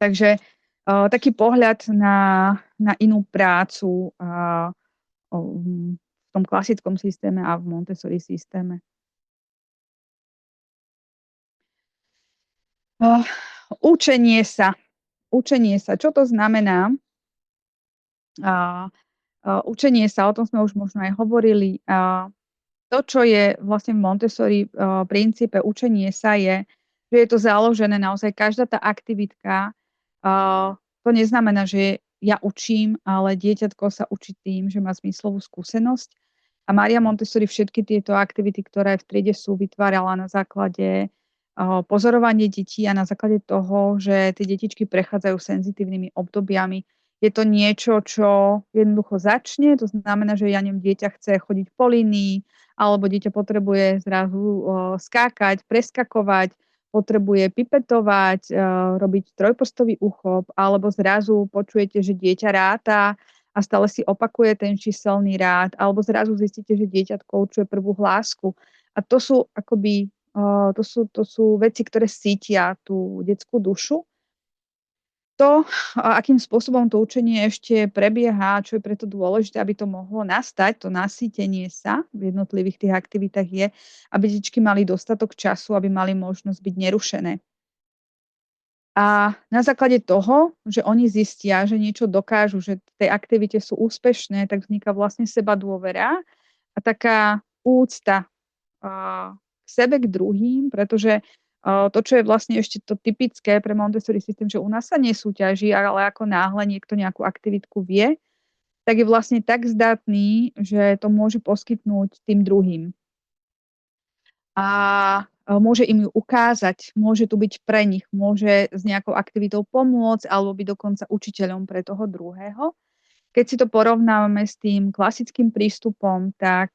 Takže taký pohľad na inú prácu v tom klasickom systéme a v Montessori systéme. Učenie sa. Čo to znamená? Učenie sa, o tom sme už možno aj hovorili. To, čo je vlastne v Montessori princípe učenie sa je, že je to založené naozaj každá tá aktivitka. To neznamená, že ja učím, ale dieťatko sa učí tým, že má zmyslovú skúsenosť. A Mária Montessori všetky tieto aktivity, ktoré v triede sú, vytvárala na základe pozorovanie detí a na základe toho, že tie detičky prechádzajú senzitívnymi obdobiami. Je to niečo, čo jednoducho začne, to znamená, že dieťa chce chodiť po línii, alebo dieťa potrebuje zrazu skákať, preskakovať, potrebuje pipetovať, robiť trojprstový úchop, alebo zrazu počujete, že dieťa ráta a stále si opakuje ten číselný rád, alebo zrazu zistíte, že dieťatko učuje prvú hlásku. A to sú akoby to sú veci, ktoré cítia tú detskú dušu. To, akým spôsobom to učenie ešte prebieha, čo je preto dôležité, aby to mohlo nastať, to nasýtenie sa v jednotlivých tých aktivitách je, aby detičky mali dostatok času, aby mali možnosť byť nerušené. A na základe toho, že oni zistia, že niečo dokážu, že v tej aktivite sú úspešné, tak vzniká vlastne seba dôvera a taká úcta k sebe, k druhým, pretože to, čo je vlastne ešte to typické pre Montessori systém, že u nás sa nesúťaží, ale ako náhle niekto nejakú aktivitku vie, tak je vlastne tak zdatný, že to môže poskytnúť tým druhým. A môže im ju ukázať, môže tu byť pre nich, môže s nejakou aktivitou pomôcť alebo byť dokonca učiteľom pre toho druhého. Keď si to porovnávame s tým klasickým prístupom, tak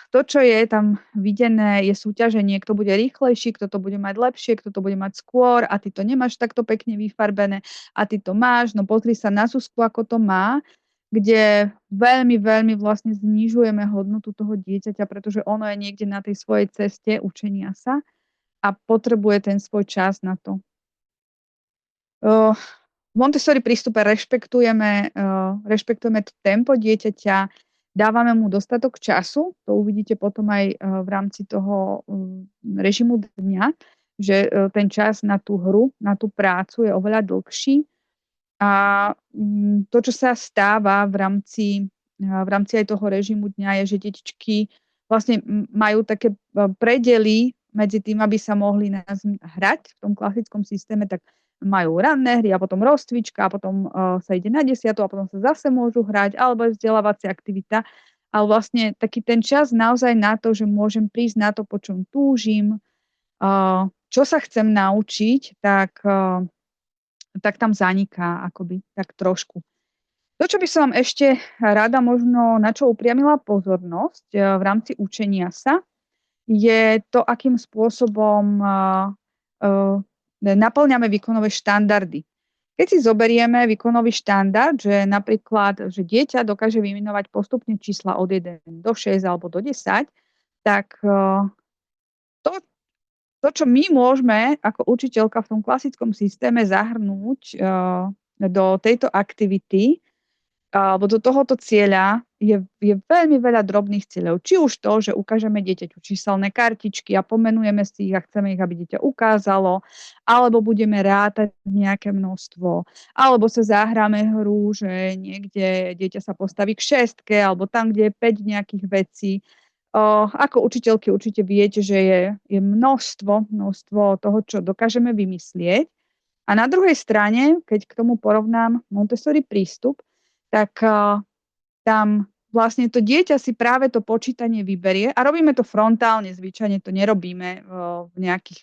to, čo je tam videné, je súťaženie, kto bude rýchlejší, kto to bude mať lepšie, kto to bude mať skôr a ty to nemáš takto pekne vyfarbené a ty to máš, no pozri sa na Zuzku, ako to má, kde veľmi, veľmi vlastne znižujeme hodnotu toho dieťaťa, pretože ono je niekde na tej svojej ceste učenia sa a potrebuje ten svoj čas na to. V Montessori prístupe rešpektujeme to tempo dieťaťa, dávame mu dostatok času, to uvidíte potom aj v rámci toho režimu dňa, že ten čas na tú hru, na tú prácu je oveľa dlhší. A to, čo sa stáva v rámci aj toho režimu dňa, je, že detičky vlastne majú také predely medzi tým, aby sa mohli hrať v tom klasickom systéme, tak majú ranné hry a potom rozcvička a potom sa ide na 10 a potom sa zase môžu hrať alebo je vzdelávacia aktivita. Ale vlastne taký ten čas naozaj na to, že môžem prísť na to, po čom túžim, čo sa chcem naučiť, tak tam zaniká akoby tak trošku. To, čo by som vám ešte rada možno na čo upriamila pozornosť v rámci učenia sa, je to, akým spôsobom naplňame výkonové štandardy. Keď si zoberieme výkonový štandard, že napríklad, že dieťa dokáže vymenovať postupne čísla od 1 do 6 alebo do 10, tak to to, čo my môžeme ako učiteľka v tom klasickom systéme zahrnúť do tejto aktivity, alebo do tohoto cieľa je veľmi veľa drobných cieľov. Či už to, že ukážeme dieťaťu číselné kartičky a pomenujeme si ich a chceme ich, aby dieťa ukázalo, alebo budeme rátať nejaké množstvo, alebo sa zahráme hru, že niekde dieťa sa postaví k šestke, alebo tam, kde je 5 nejakých vecí. Ako učiteľky určite viete, že je množstvo toho, čo dokážeme vymyslieť. A na druhej strane, keď k tomu porovnám Montessori prístup, tak tam vlastne to dieťa si práve to počítanie vyberie a robíme to frontálne, zvyčajne to nerobíme v nejakých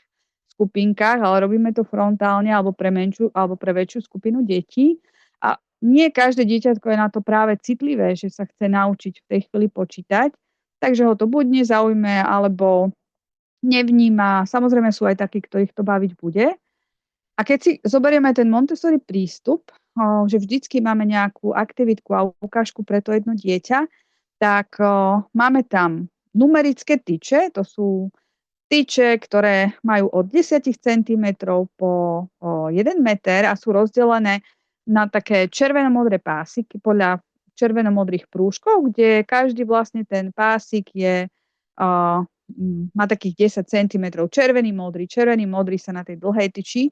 skupinkách, ale robíme to frontálne alebo pre menšiu alebo pre väčšiu skupinu detí. A nie každé dieťatko je na to práve citlivé, že sa chce naučiť v tej chvíli počítať, takže ho to buď nezaujme, alebo nevníma. Samozrejme sú aj takí, ktorých to baviť bude. A keď si zoberieme ten Montessori prístup, že vždycky máme nejakú aktivitku a ukážku pre to jedno dieťa, tak máme tam numerické tyče, to sú tyče, ktoré majú od 10 cm po 1 meter a sú rozdelené na také červeno-modré pásiky podľa červeno-modrých prúžkov, kde každý vlastne ten pásik má takých 10 cm červený, modrý sa na tej dlhej tyči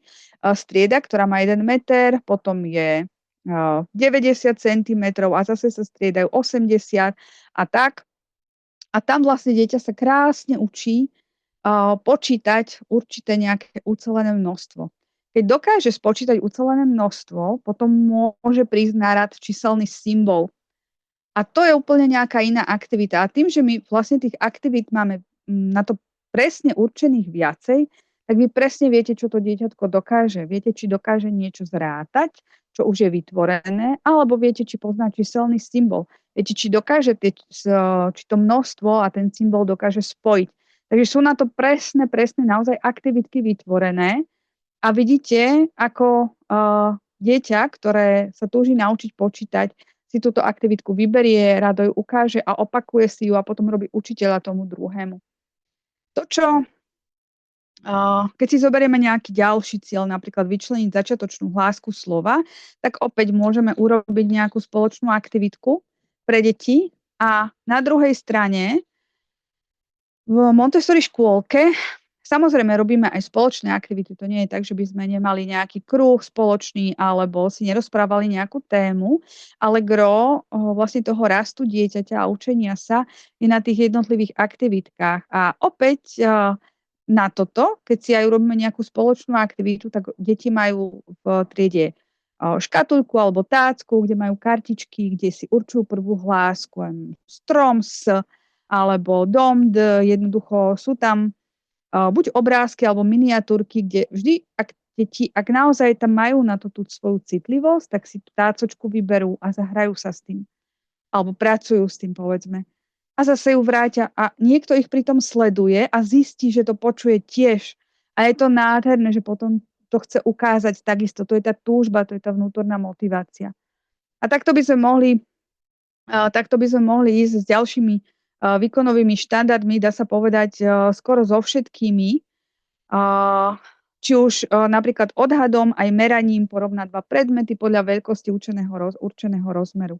strieda, ktorá má 1 meter, potom je 90 cm a zase sa striedajú 80 a tak. A tam vlastne dieťa sa krásne učí počítať určité nejaké ucelené množstvo. Keď dokáže spočítať ucelené množstvo, potom môže prísť na rad číselný symbol. A to je úplne nejaká iná aktivita. A tým, že my vlastne tých aktivít máme na to presne určených viacej, tak vy presne viete, čo to dieťatko dokáže. Viete, či dokáže niečo zrátať, čo už je vytvorené, alebo viete, či pozná číselný symbol. Viete, či dokáže či to množstvo a ten symbol dokáže spojiť. Takže sú na to presne naozaj aktivitky vytvorené a vidíte, ako dieťa, ktoré sa túži naučiť počítať, si túto aktivitku vyberie, rado ju ukáže a opakuje si ju a potom robí učiteľa tomu druhému. To, čo keď si zoberieme nejaký ďalší cieľ, napríklad vyčleniť začiatočnú hlásku slova, tak opäť môžeme urobiť nejakú spoločnú aktivitku pre deti a na druhej strane v Montessori škôlke samozrejme robíme aj spoločné aktivity. To nie je tak, že by sme nemali nejaký kruh spoločný alebo si nerozprávali nejakú tému, ale gro vlastne toho rastu dieťaťa a učenia sa je na tých jednotlivých aktivitkách. A opäť na toto, keď si aj urobíme nejakú spoločnú aktivitu, tak deti majú v triede škatulku alebo tácku, kde majú kartičky, kde si určujú prvú hlásku, strom alebo dom, jednoducho sú tam buď obrázky alebo miniatúrky, kde vždy, ak naozaj tam majú na to tú svoju citlivosť, tak si tú tácočku vyberú a zahrajú sa s tým. Alebo pracujú s tým, povedzme. A zase ju vrátia a niekto ich pritom sleduje a zistí, že to počuje tiež. A je to nádherné, že potom to chce ukázať takisto. To je tá túžba, to je tá vnútorná motivácia. A takto by sme mohli ísť s ďalšími výkonovými štandardmi, dá sa povedať, skoro so všetkými. Či už napríklad odhadom aj meraním porovnať dva predmety podľa veľkosti určeného rozmeru.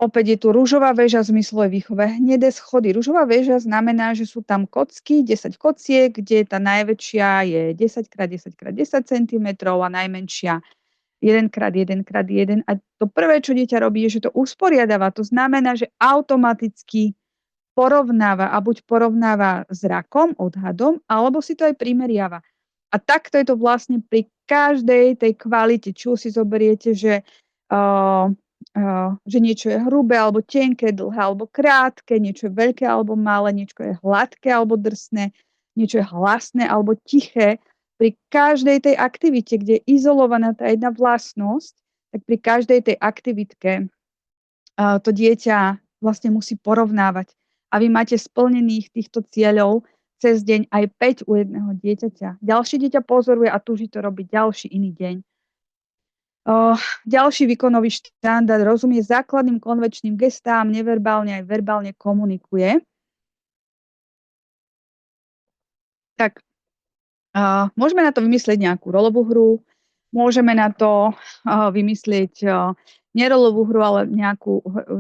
Opäť je tu ružová väža v zmyslovej výchove, hnedé schody. Ružová väža znamená, že sú tam kocky, 10 kociek, kde tá najväčšia je 10x10x10 cm a najmenšia 1x1x1. A to prvé, čo dieťa robí, je, že to usporiadáva. To znamená, že automaticky porovnáva a buď porovnáva zrakom, odhadom, alebo si to aj primeriava. A takto je to vlastne pri každej tej kvalite. Či si zoberiete, že niečo je hrubé alebo tenké, dlhé alebo krátke, niečo je veľké alebo malé, niečo je hladké alebo drsné, niečo je hlasné alebo tiché. Pri každej tej aktivite, kde je izolovaná tá jedna vlastnosť, tak pri každej tej aktivitke to dieťa vlastne musí porovnávať. A vy máte splnených týchto cieľov cez deň aj 5 u jedného dieťaťa. Ďalšie dieťa pozoruje a túži to robiť ďalší iný deň. Ďalší výkonový štandard rozumie základným konvenčným gestám, neverbálne aj verbálne komunikuje. Tak Môžeme na to vymyslieť nejakú rolovú hru, môžeme na to vymyslieť nerolovú hru, ale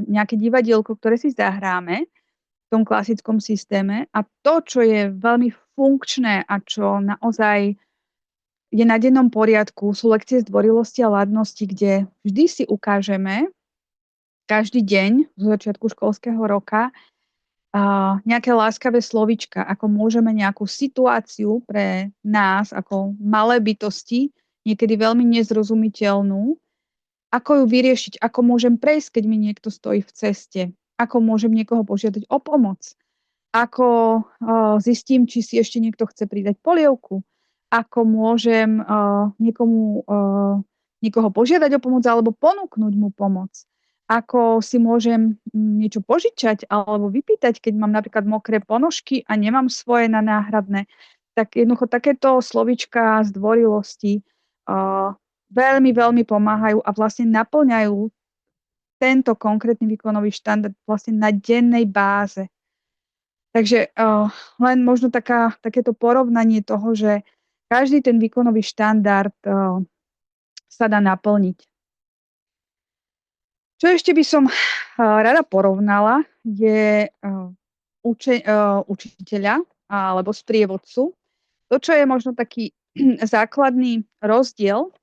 nejaké divadielko, ktoré si zahráme v tom klasickom systéme. A to, čo je veľmi funkčné a čo naozaj je na dennom poriadku, sú lekcie zdvorilosti a ladnosti, kde vždy si ukážeme každý deň zo začiatku školského roka nejaké láskavé slovíčka, ako môžeme nejakú situáciu pre nás, ako malé bytosti, niekedy veľmi nezrozumiteľnú, ako ju vyriešiť, ako môžem prejsť, keď mi niekto stojí v ceste, ako môžem niekoho požiadať o pomoc, ako zistím, či si ešte niekto chce pridať polievku, ako môžem niekoho požiadať o pomoc alebo ponúknuť mu pomoc, ako si môžem niečo požičať alebo vypýtať, keď mám napríklad mokré ponožky a nemám svoje na náhradné. Tak jednoducho takéto slovíčka zdvorilosti veľmi, veľmi pomáhajú a vlastne naplňajú tento konkrétny výkonový štandard vlastne na dennej báze. Takže len možno takéto porovnanie toho, že každý ten výkonový štandard sa dá naplniť. Čo ešte by som rada porovnala, je učiteľa alebo sprievodcu. To, čo je možno taký základný rozdiel,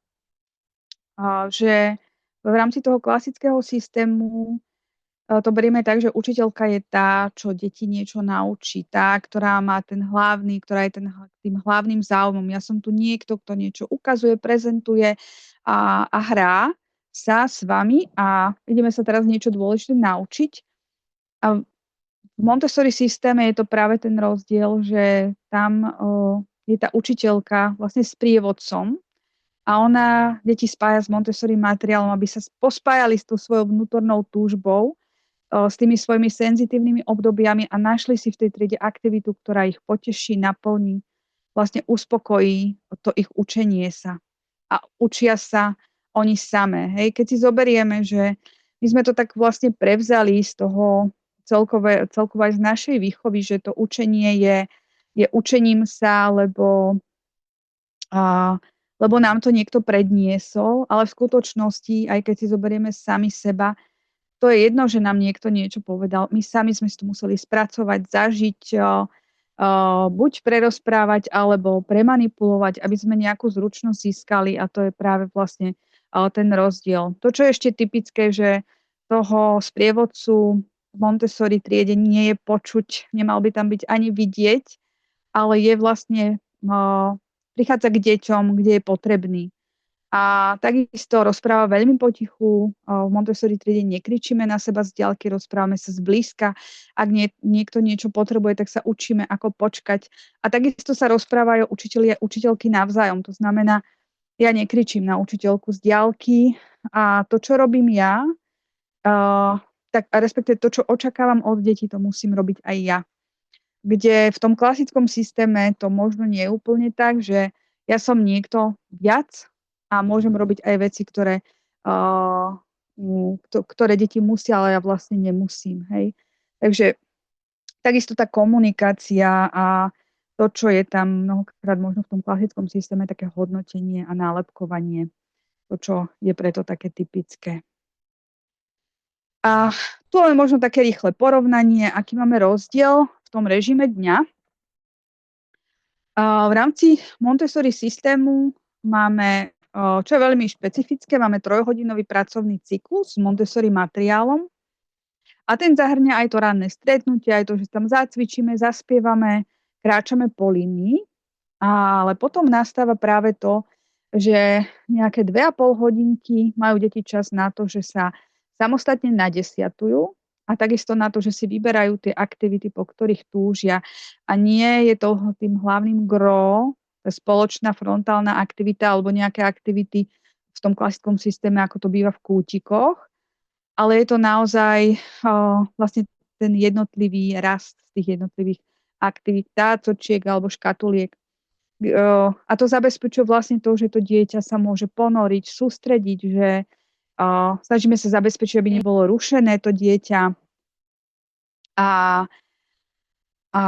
že v rámci toho klasického systému to berieme tak, že učiteľka je tá, čo deti niečo naučí, tá, ktorá má ktorá je tým hlavným záujmom. Ja som tu niekto, kto niečo ukazuje, prezentuje a hrá sa s vami a ideme sa teraz niečo dôležité naučiť. A v Montessori systéme je to práve ten rozdiel, že tam je tá učiteľka vlastne s prievodcom a ona deti spája s Montessori materiálom, aby sa pospájali s tou svojou vnútornou túžbou, s tými svojimi senzitívnymi obdobiami a našli si v tej triede aktivitu, ktorá ich poteší, naplní, vlastne uspokojí to ich učenie sa. A učia sa oni samé. Hej? Keď si zoberieme, že my sme to tak vlastne prevzali z toho celkovo aj z našej výchovy, že to učenie je učením sa, lebo nám to niekto predniesol, ale v skutočnosti, aj keď si zoberieme sami seba, to je jedno, že nám niekto niečo povedal. My sami sme si to museli spracovať, zažiť, buď prerozprávať, alebo premanipulovať, aby sme nejakú zručnosť získali a to je práve vlastne ten rozdiel. To, čo je ešte typické, že toho sprievodcu v Montessori triede nie je počuť, nemal by tam byť ani vidieť, ale je vlastne, prichádza k deťom, kde je potrebný. A takisto rozpráva veľmi potichu. V Montessori triede nekričíme na seba z diaľky, rozprávame sa zblízka. Ak niekto niečo potrebuje, tak sa učíme, ako počkať. A takisto sa rozprávajú učitelia a učiteľky navzájom. To znamená, ja nekričím na učiteľku z diaľky a to, čo robím ja, tak respektíve to, čo očakávam od detí, to musím robiť aj ja. Kde v tom klasickom systéme to možno nie je úplne tak, že ja som niekto viac a môžem robiť aj veci, ktoré deti musia, ale ja vlastne nemusím. Hej? Takže takisto tá komunikácia a to, čo je tam mnohokrát možno v tom klasickom systéme, také hodnotenie a nálepkovanie, to, čo je preto také typické. A tu je možno také rýchle porovnanie, aký máme rozdiel v tom režime dňa. V rámci Montessori systému máme, čo je veľmi špecifické, máme 3-hodinový pracovný cyklus s Montessori materiálom a ten zahrňa aj to ranné stretnutie, aj to, že tam zacvičíme, zaspievame, kráčame po línii, ale potom nastáva práve to, že nejaké 2,5 hodinky majú deti čas na to, že sa samostatne nadesiatujú a takisto na to, že si vyberajú tie aktivity, po ktorých túžia. A nie je to tým hlavným gro, spoločná frontálna aktivita alebo nejaké aktivity v tom klasickom systéme, ako to býva v kútikoch, ale je to naozaj vlastne ten jednotlivý rast z tých jednotlivých aktivít, tácočiek alebo škatuliek. A to zabezpečuje vlastne to, že to dieťa sa môže ponoriť, sústrediť, že snažíme sa zabezpečiť, aby nebolo rušené to dieťa. A a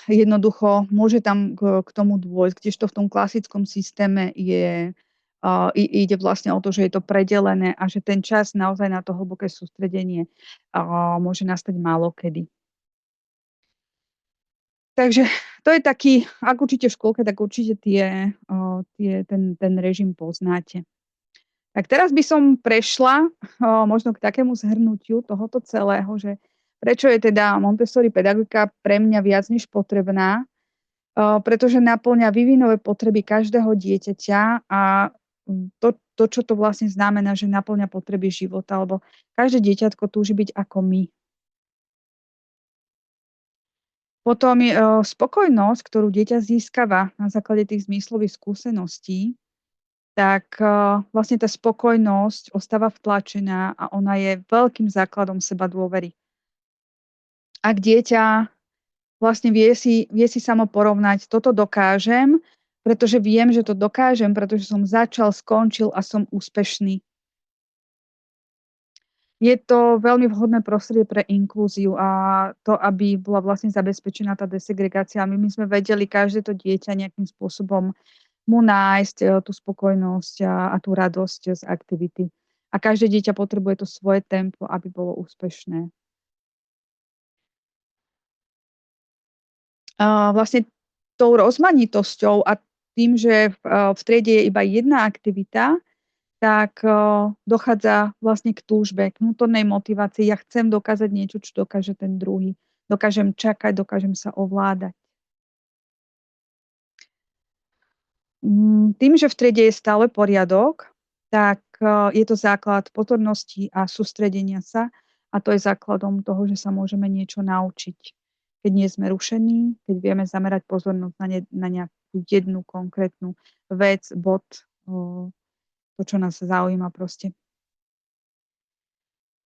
jednoducho môže tam k tomu dôjsť, kdežto v tom klasickom systéme ide vlastne o to, že je to predelené a že ten čas naozaj na to hlboké sústredenie môže nastať málo kedy. Takže to je taký, ak učíte v škôlke, tak určite ten režim poznáte. Tak teraz by som prešla možno k takému zhrnutiu tohoto celého, že prečo je teda Montessori pedagogika pre mňa viac než potrebná, pretože naplňa vývinové potreby každého dieťaťa a to, čo to vlastne znamená, že naplňa potreby života, lebo každé dieťatko túži byť ako my. Potom spokojnosť, ktorú dieťa získava na základe tých zmyslových skúseností, tak vlastne tá spokojnosť ostáva vtlačená a ona je veľkým základom seba dôvery. Ak dieťa vlastne vie si samo porovnať, toto dokážem, pretože viem, že to dokážem, pretože som začal, skončil a som úspešný. Je to veľmi vhodné prostredie pre inklúziu a to, aby bola vlastne zabezpečená tá desegregácia. My sme vedeli každé to dieťa nejakým spôsobom mu nájsť tú spokojnosť a tú radosť z aktivity. A každé dieťa potrebuje to svoje tempo, aby bolo úspešné. Vlastne tou rozmanitosťou a tým, že v triede je iba jedna aktivita, tak dochádza vlastne k túžbe, k vnútornej motivácii. Ja chcem dokázať niečo, čo dokáže ten druhý. Dokážem čakať, dokážem sa ovládať. Tým, že v triede je stále poriadok, tak je to základ pozornosti a sústredenia sa a to je základom toho, že sa môžeme niečo naučiť. Keď nie sme rušení, keď vieme zamerať pozornosť na nejakú jednu konkrétnu vec, bod, to, čo nás zaujíma proste.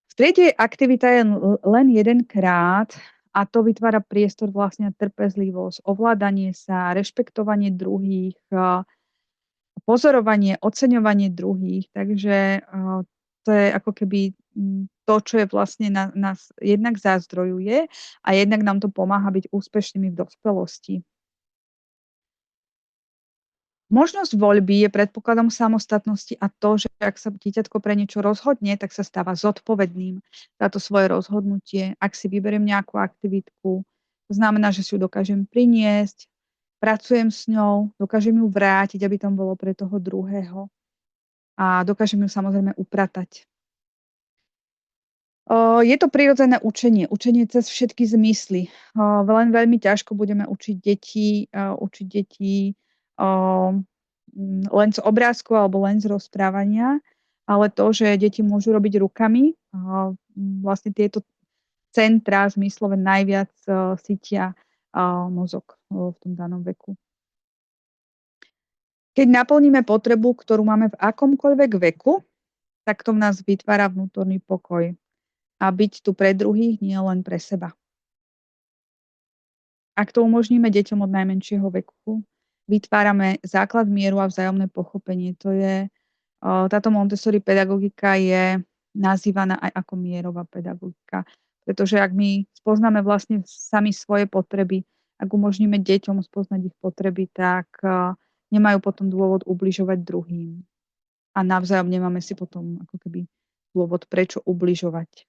V triede aktivita je len jedenkrát a to vytvára priestor vlastne trpezlivosť, ovládanie sa, rešpektovanie druhých, pozorovanie, oceňovanie druhých. Takže to je ako keby to, čo je vlastne nás jednak zázdrojuje a jednak nám to pomáha byť úspešnými v dospelosti. Možnosť voľby je predpokladom samostatnosti a to, že ak sa dieťatko pre niečo rozhodne, tak sa stáva zodpovedným za to svoje rozhodnutie. Ak si vyberiem nejakú aktivitku, to znamená, že si ju dokážem priniesť, pracujem s ňou, dokážem ju vrátiť, aby tam bolo pre toho druhého a dokážem ju samozrejme upratať. Je to prirodzené učenie cez všetky zmysly. Len veľmi ťažko budeme učiť deti len z obrázku alebo len z rozprávania, ale to, že deti môžu robiť rukami, vlastne tieto centra zmyslové najviac sytia mozog v tom danom veku. Keď naplníme potrebu, ktorú máme v akomkoľvek veku, tak to v nás vytvára vnútorný pokoj. A byť tu pre druhých, nie len pre seba. Ak to umožníme deťom od najmenšieho veku, vytvárame základ mieru a vzájomné pochopenie. Táto Montessori pedagogika je nazývaná aj ako mierová pedagogika. Pretože ak my spoznáme vlastne sami svoje potreby, ak umožníme deťom spoznať ich potreby, tak nemajú potom dôvod ubližovať druhým. A navzájom nemáme si potom ako keby dôvod, prečo ubližovať.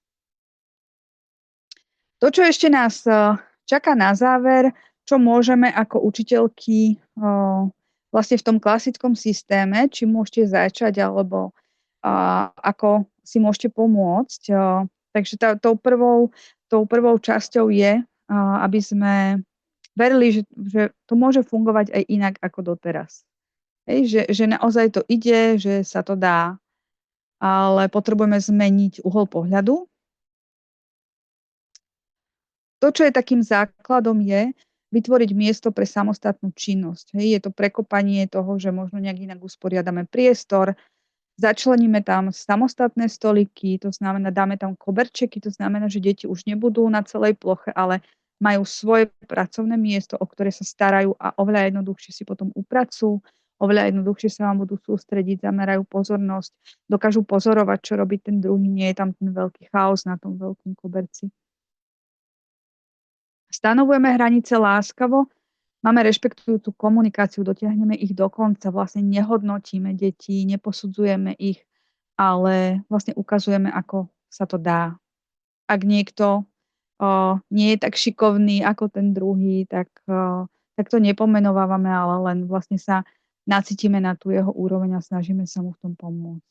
To, čo ešte nás čaká na záver, čo môžeme ako učiteľky vlastne v tom klasickom systéme, či môžete začať, alebo ako si môžete pomôcť. Takže tou prvou časťou je, aby sme verili, že to môže fungovať aj inak ako doteraz. Že naozaj to ide, že sa to dá, ale potrebujeme zmeniť uhol pohľadu. To, čo je takým základom, je vytvoriť miesto pre samostatnú činnosť. Je to prekopanie toho, že možno nejak inak usporiadame priestor, začleníme tam samostatné stoliky, to znamená, dáme tam koberčeky, to znamená, že deti už nebudú na celej ploche, ale majú svoje pracovné miesto, o ktoré sa starajú a oveľa jednoduchšie si potom upracujú, oveľa jednoduchšie sa vám budú sústrediť, zamerajú pozornosť, dokážu pozorovať, čo robí ten druhý, nie je tam ten veľký chaos na tom veľkom koberci. Stanovujeme hranice láskavo, máme rešpektujúcu komunikáciu, dotiahneme ich do konca, vlastne nehodnotíme deti, neposudzujeme ich, ale vlastne ukazujeme, ako sa to dá. Ak niekto nie je tak šikovný ako ten druhý, tak to nepomenovávame, ale len vlastne sa nacítime na tú jeho úroveň a snažíme sa mu v tom pomôcť.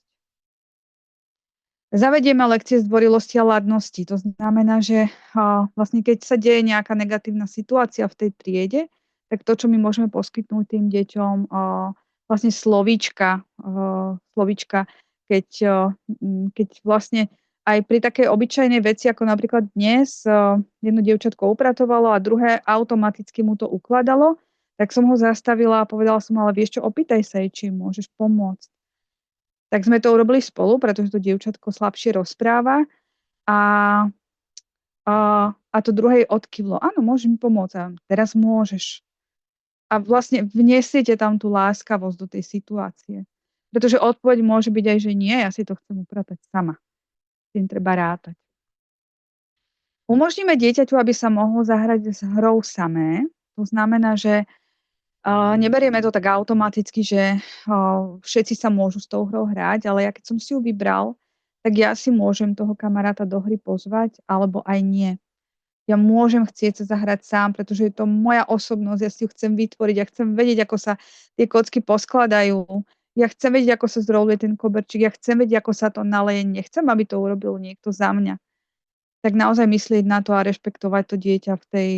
Zavedieme lekcie zdvorilosti a ladnosti. To znamená, že vlastne keď sa deje nejaká negatívna situácia v tej triede, tak to, čo my môžeme poskytnúť tým deťom, vlastne slovíčka, keď vlastne aj pri takej obyčajnej veci, ako napríklad dnes jedno dievčatko upratovalo a druhé automaticky mu to ukladalo, tak som ho zastavila a povedala som, ale vieš čo, opýtaj sa jej, či môžeš pomôcť. Tak sme to urobili spolu, pretože to dievčatko slabšie rozpráva a, a to druhej odkyvlo. Áno, môžem pomôcť. A teraz môžeš. A vlastne vniesiete tam tú láskavosť do tej situácie. Pretože odpoveď môže byť aj, že nie, ja si to chcem upratať sama. S tým treba rátať. Umožníme dieťaťu, aby sa mohlo zahrať s hrou samé. To znamená, že neberieme to tak automaticky, že všetci sa môžu s tou hrou hrať, ale ja keď som si ju vybral, tak ja si môžem toho kamaráta do hry pozvať, alebo aj nie. Ja môžem chcieť sa zahrať sám, pretože je to moja osobnosť, ja si ju chcem vytvoriť, ja chcem vedieť, ako sa tie kocky poskladajú, ja chcem vedieť, ako sa zroluje ten koberčík, ja chcem vedieť, ako sa to naleje, nechcem, aby to urobil niekto za mňa. Tak naozaj myslieť na to a rešpektovať to dieťa v tej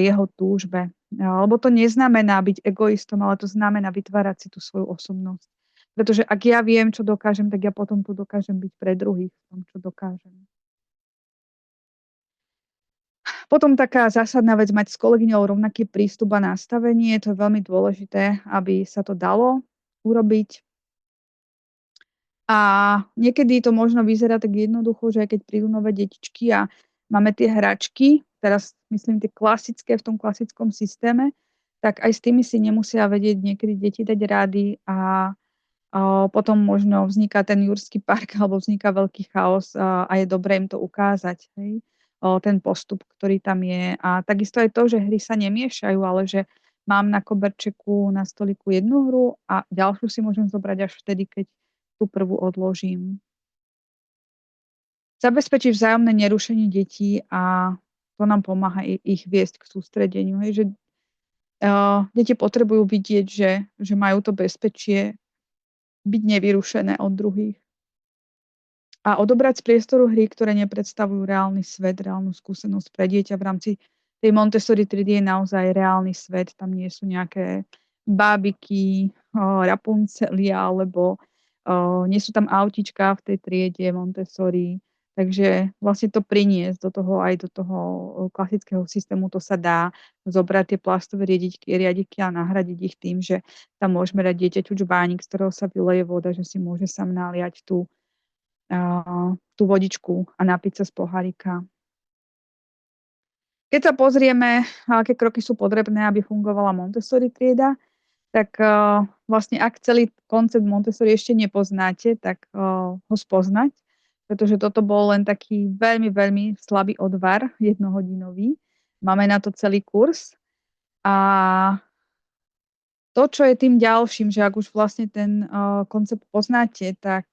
jeho túžbe. Lebo to neznamená byť egoistom, ale to znamená vytvárať si tú svoju osobnosť. Pretože ak ja viem, čo dokážem, tak ja potom tu dokážem byť pre druhých v tom, čo dokážem. Potom taká zásadná vec, mať s kolegyňou rovnaký prístup a nastavenie. To je veľmi dôležité, aby sa to dalo urobiť. A niekedy to možno vyzerá tak jednoducho, že keď prídu nové detičky a máme tie hračky, teraz myslím tie klasické v tom klasickom systéme, tak aj s tými si nemusia vedieť niekedy deti dať rády a potom možno vzniká ten Jurský park alebo vzniká veľký chaos a je dobré im to ukázať, hej? Ten postup, ktorý tam je. A takisto aj to, že hry sa nemiešajú, ale že mám na koberčeku na stoliku jednu hru a ďalšiu si môžem zobrať až vtedy, keď tú prvú odložím. Zabezpečiť vzájomné nerušenie detí a to nám pomáha ich viesť k sústredeniu. Hej, že deti potrebujú vidieť, že majú to bezpečie byť nevyrušené od druhých. A odobrať z priestoru hry, ktoré nepredstavujú reálny svet, reálnu skúsenosť pre dieťa v rámci tej Montessori triedy je naozaj reálny svet. Tam nie sú nejaké bábiky, Rapuncelia, alebo nie sú tam autička v tej triede Montessori. Takže vlastne to priniesť do toho aj do toho klasického systému, to sa dá zobrať tie plastové riadiky a nahradiť ich tým, že tam môžeme dať dieťaťu čbánik, z ktorého sa vyleje voda, že si môže sám naliať tú vodičku a napiť sa z pohárika. Keď sa pozrieme, aké kroky sú potrebné, aby fungovala Montessori trieda, tak vlastne ak celý koncept Montessori ešte nepoznáte, tak ho spoznať, pretože toto bol len taký veľmi, veľmi slabý odvar, jednohodinový. Máme na to celý kurz. A to, čo je tým ďalším, že ak už vlastne ten koncept poznáte, tak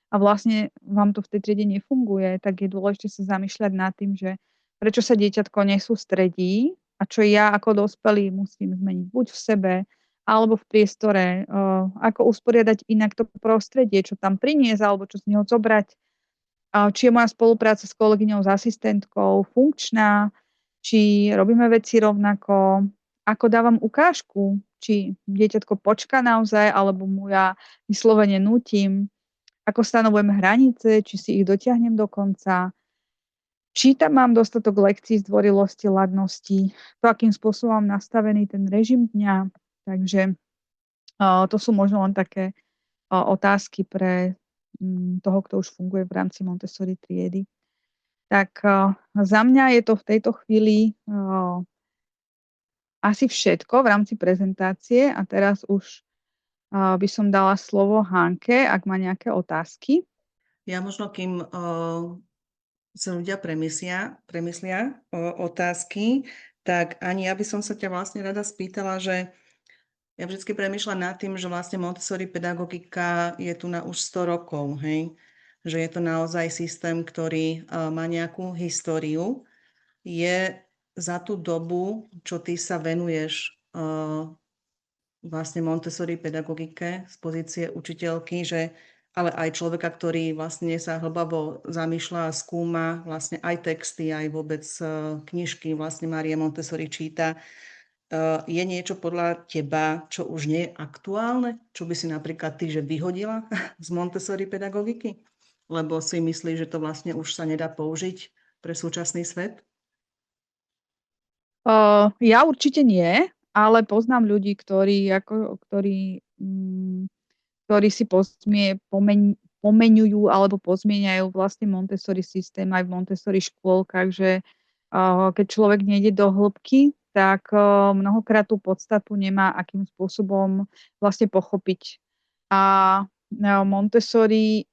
a vlastne vám to v tej triede nefunguje, tak je dôležité sa zamýšľať nad tým, že prečo sa dieťatko nesústredí a čo ja ako dospelý musím zmeniť buď v sebe, alebo v priestore, ako usporiadať inak to prostredie, čo tam priniesť, alebo čo z neho zobrať, či je moja spolupráca s kolegyňou, s asistentkou funkčná, či robíme veci rovnako, ako dávam ukážku, či dieťatko počká naozaj, alebo mu ja vyslovene nútim, ako stanovujem hranice, či si ich dotiahnem do konca, či tam mám dostatok lekcií zdvorilosti, ladnosti, to, akým spôsobom mám nastavený ten režim dňa. Takže to sú možno len také otázky pre toho, kto už funguje v rámci Montessori triedy. Tak za mňa je to v tejto chvíli asi všetko v rámci prezentácie a teraz už by som dala slovo Hanke, ak má nejaké otázky. Ja možno, kým si ľudia premyslia otázky, tak ani ja by som sa ťa vlastne rada spýtala, že ja vždy premýšľam nad tým, že vlastne Montessori pedagogika je tu na už 100 rokov, hej? Že je to naozaj systém, ktorý má nejakú históriu. Je za tú dobu, čo ty sa venuješ vlastne Montessori pedagogike z pozície učiteľky, že ale aj človeka, ktorý vlastne sa hlbavo zamýšľa a skúma vlastne aj texty, aj vôbec knižky vlastne Márie Montessori číta. Je niečo podľa teba, čo už nie je aktuálne? Čo by si napríklad ty, že vyhodila z Montessori pedagogiky? Lebo si myslíš, že to vlastne už sa nedá použiť pre súčasný svet? Ja určite nie, ale poznám ľudí, ktorí si pomeňujú alebo pozmieniajú vlastne Montessori systém aj v Montessori škôlkach, že keď človek nejde do hĺbky, tak mnohokrát tú podstatu nemá, akým spôsobom vlastne pochopiť. A Montessori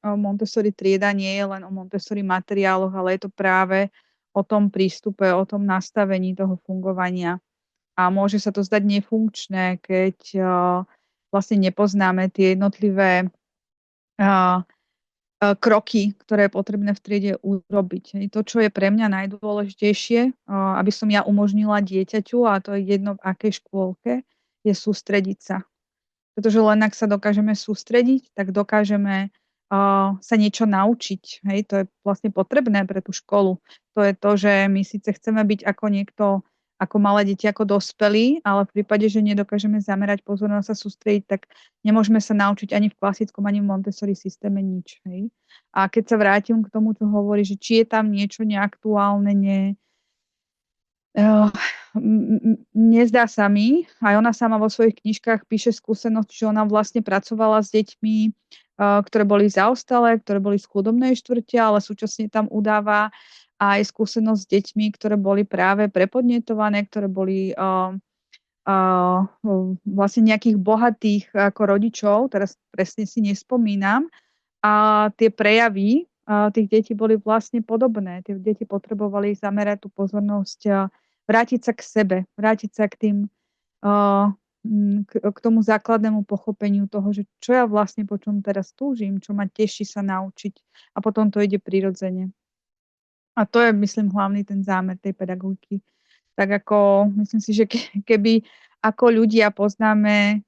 trieda nie je len o Montessori materiáloch, ale je to práve o tom prístupe, o tom nastavení toho fungovania. A môže sa to zdať nefunkčné, keď vlastne nepoznáme tie jednotlivé kroky, ktoré je potrebné v triede urobiť. To, čo je pre mňa najdôležitejšie, aby som ja umožnila dieťaťu, a to je jedno v akej škôlke, je sústrediť sa. Pretože len ak sa dokážeme sústrediť, tak dokážeme sa niečo naučiť. Hej? To je vlastne potrebné pre tú školu. To je to, že my síce chceme byť ako niekto, ako malé deti, ako dospelí, ale v prípade, že nedokážeme zamerať pozornosť a sústrediť, tak nemôžeme sa naučiť ani v klasickom, ani v Montessori systéme nič. Hej? A keď sa vrátim k tomu, čo hovorí, že či je tam niečo neaktuálne, nezdá sa mi, aj ona sama vo svojich knižkách píše skúsenosť, že ona vlastne pracovala s deťmi, ktoré boli zaostalé, ktoré boli z chudobnej štvrte, ale súčasne tam udáva aj skúsenosť s deťmi, ktoré boli práve prepodnetované, ktoré boli vlastne nejakých bohatých ako rodičov, teraz presne si nespomínam, a tie prejavy tých detí boli vlastne podobné. Tie deti potrebovali zamerať tú pozornosť, vrátiť sa k sebe, vrátiť sa k tým, k tomu základnému pochopeniu toho, že čo ja vlastne po čom teraz túžim, čo ma teší sa naučiť, a potom to ide prirodzene. A to je, myslím, hlavný ten zámer tej pedagogiky. Tak ako, myslím si, že keby ako ľudia poznáme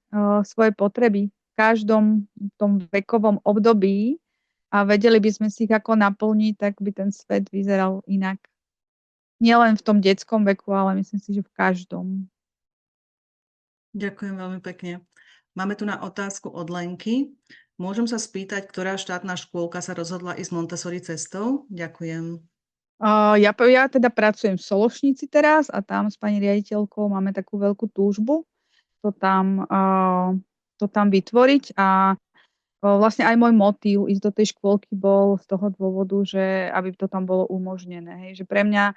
svoje potreby v každom tom vekovom období a vedeli by sme si ich ako naplniť, tak by ten svet vyzeral inak. Nielen v tom detskom veku, ale myslím si, že v každom. Ďakujem veľmi pekne. Máme tu na otázku od Lenky. Môžem sa spýtať, ktorá štátna škôlka sa rozhodla ísť Montessori cestou? Ďakujem. Ja teda pracujem v Sološnici teraz a tam s pani riaditeľkou máme takú veľkú túžbu to tam vytvoriť, a vlastne aj môj motív ísť do tej škôlky bol z toho dôvodu, že aby to tam bolo umožnené. Hej. Že pre mňa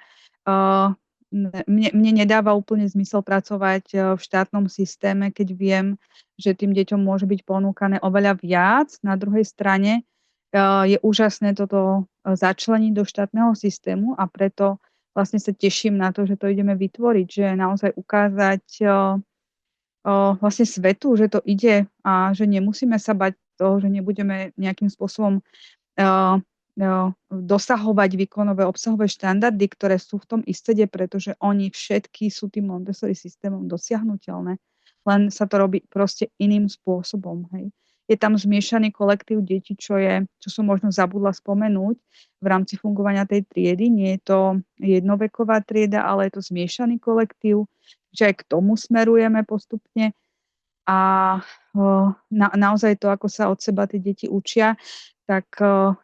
mne nedáva úplne zmysel pracovať v štátnom systéme, keď viem, že tým deťom môže byť ponúkané oveľa viac. Na druhej strane je úžasné toto začleniť do štátneho systému, a preto vlastne sa teším na to, že to ideme vytvoriť, že naozaj ukázať vlastne svetu, že to ide a že nemusíme sa bať toho, že nebudeme nejakým spôsobom dosahovať výkonové obsahové štandardy, ktoré sú v tom ISTEDe, pretože oni všetky sú tým Montessori systémom dosiahnuteľné. Len sa to robí proste iným spôsobom. Hej. Je tam zmiešaný kolektív detí, čo som možno zabudla spomenúť v rámci fungovania tej triedy. Nie je to jednoveková trieda, ale je to zmiešaný kolektív, že aj k tomu smerujeme postupne. A naozaj to, ako sa od seba tie deti učia, tak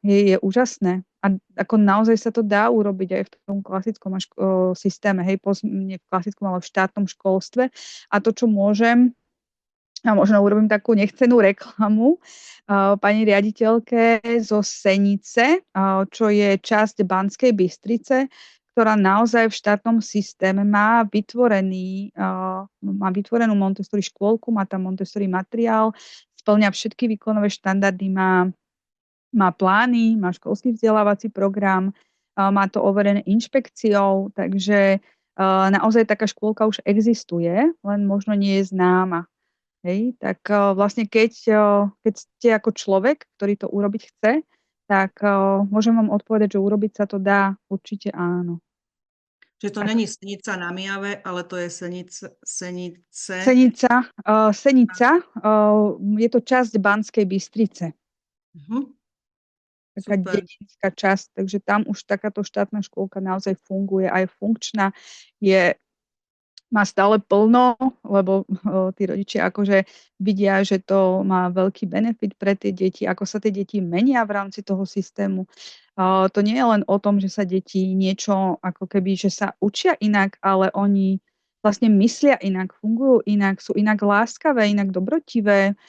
je úžasné. A ako naozaj sa to dá urobiť aj v tom klasickom systéme, hej, nie v klasickom, ale v štátnom školstve. A to, čo môžem, a možno urobím takú nechcenú reklamu, pani riaditeľke zo Senice, čo je časť Banskej Bystrice, ktorá naozaj v štátnom systéme má vytvorenú Montessori škôlku, má tam Montessori materiál, spĺňa všetky výkonové štandardy, má plány, má školský vzdelávací program, má to overené inšpekciou, takže naozaj taká škôlka už existuje, len možno nie je známa. Hej, tak vlastne keď ste ako človek, ktorý to urobiť chce, tak môžem vám odpovedať, že urobiť sa to dá, určite áno. Čiže to Tak není Senica na Mijave, ale to je Senice. Senica, je to časť Banskej Bystrice, taká Super. dedinská časť, takže tam už takáto štátna škôlka naozaj funguje a je funkčná, má stále plno, lebo tí rodičia akože vidia, že to má veľký benefit pre tie deti, ako sa tie deti menia v rámci toho systému. To nie je len o tom, že sa deti niečo ako keby, že sa učia inak, ale oni vlastne myslia inak, fungujú inak, sú inak láskavé, inak dobrotivé,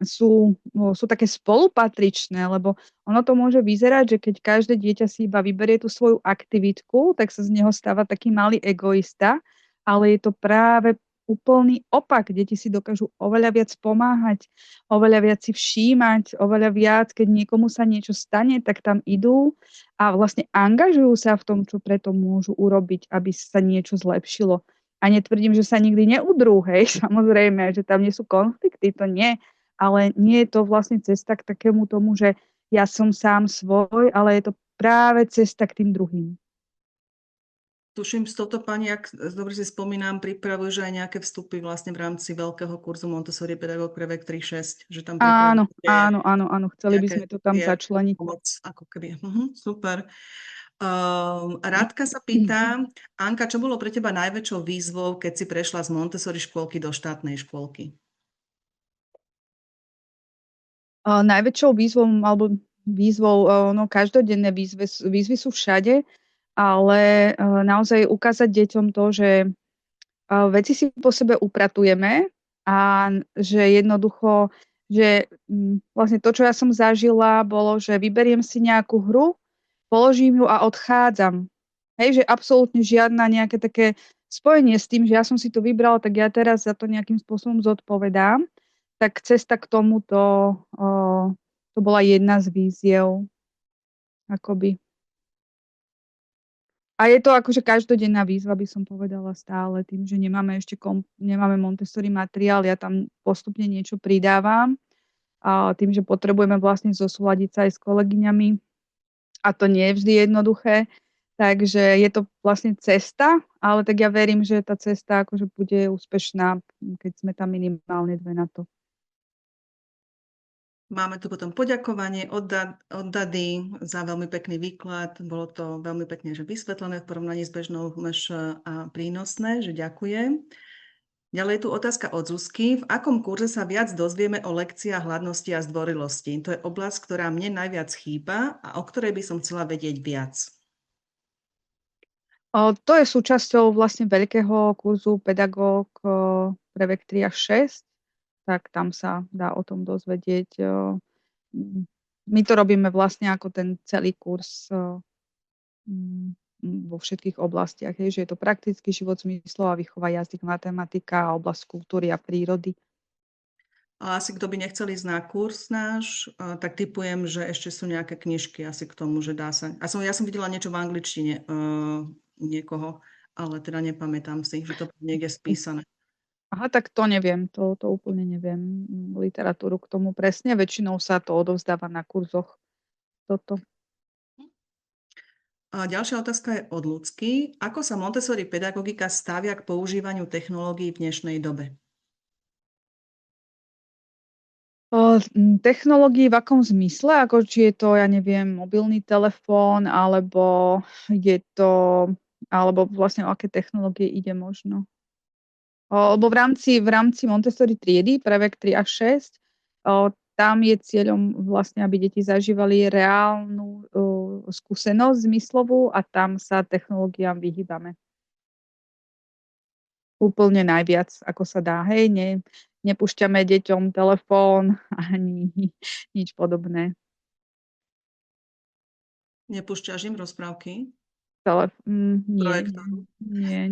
sú také spolupatričné, lebo ono to môže vyzerať, že keď každé dieťa si iba vyberie tú svoju aktivitku, tak sa z neho stáva taký malý egoista, ale je to práve úplný opak. Deti si dokážu oveľa viac pomáhať, oveľa viac si všímať, oveľa viac, keď niekomu sa niečo stane, tak tam idú a vlastne angažujú sa v tom, čo preto môžu urobiť, aby sa niečo zlepšilo. A netvrdím, že sa nikdy neudrú, hej, samozrejme, že tam nie sú konflikty, to nie, ale nie je to vlastne cesta k takému tomu, že ja som sám svoj, ale je to práve cesta k tým druhým. Tuším, s touto pani, ak dobre si spomínam, pripravujú, že aj nejaké vstupy vlastne v rámci veľkého kurzu Montessori pedagóg pre vek 3-6, že tam Áno, pripravuje áno, chceli by sme to tam začleniť. pomoc, ako keby. Super. Rádka sa pýta, Anka, čo bolo pre teba najväčšou výzvou, keď si prešla z Montessori škôlky do štátnej škôlky? Najväčšou výzvou, alebo výzvou, no každodenné výzvy sú všade, ale naozaj ukázať deťom to, že veci si po sebe upratujeme a že jednoducho, že vlastne to, čo ja som zažila, bolo, že vyberiem si nejakú hru, položím ju a odchádzam. Hej, že absolútne žiadna nejaké také spojenie s tým, že ja som si to vybrala, tak ja teraz za to nejakým spôsobom zodpovedám. Tak cesta k tomuto, to bola jedna z víziev, akoby. A je to akože každodenná výzva, by som povedala stále, tým, že nemáme ešte nemáme Montessori materiál, ja tam postupne niečo pridávam, a tým, že potrebujeme vlastne zosúľadiť sa aj s kolegyňami a to nie je vždy jednoduché, takže je to vlastne cesta, ale tak ja verím, že tá cesta akože bude úspešná, keď sme tam minimálne dve na to. Máme tu potom poďakovanie od Dady za veľmi pekný výklad. Bolo to veľmi pekne že vysvetlené v porovnaní s bežnou a prínosné, že ďakujem. Ďalej je tu otázka od Zuzky. V akom kurze sa viac dozvieme o lekciách hladnosti a zdvorilosti? To je oblasť, ktorá mne najviac chýba a o ktorej by som chcela vedieť viac. To je súčasťou vlastne veľkého kurzu pedagóg pre vek 3 až 6, tak tam sa dá o tom dozvedieť. My to robíme vlastne ako ten celý kurz vo všetkých oblastiach, že je to praktický život, zmyslová výchova, jazyk, matematika, oblasť kultúry a prírody. A asi kto by nechcel ísť na kurz náš, tak typujem, že ešte sú nejaké knižky asi k tomu, že dá sa. Ja som videla niečo v angličtine niekoho, ale teda nepamätám si, že to niekde spísané. Aha, tak to neviem, to úplne neviem literatúru k tomu presne. Väčšinou sa to odovzdáva na kurzoch. Toto. A ďalšia otázka je od Ľudsky. Ako sa Montessori pedagogika stavia k používaniu technológií v dnešnej dobe? Technológií v akom zmysle? Ako či je to, ja neviem, mobilný telefón, alebo je to, alebo vlastne o aké technológie ide možno? Lebo v rámci Montessori triedy pre vek 3 až 6, tam je cieľom vlastne, aby deti zažívali reálnu skúsenosť zmyslovú a tam sa technológiám vyhýbame. Úplne najviac, ako sa dá. Hej, nepúšťame deťom telefón ani nič podobné. Nepúšťaš im rozprávky? Nie.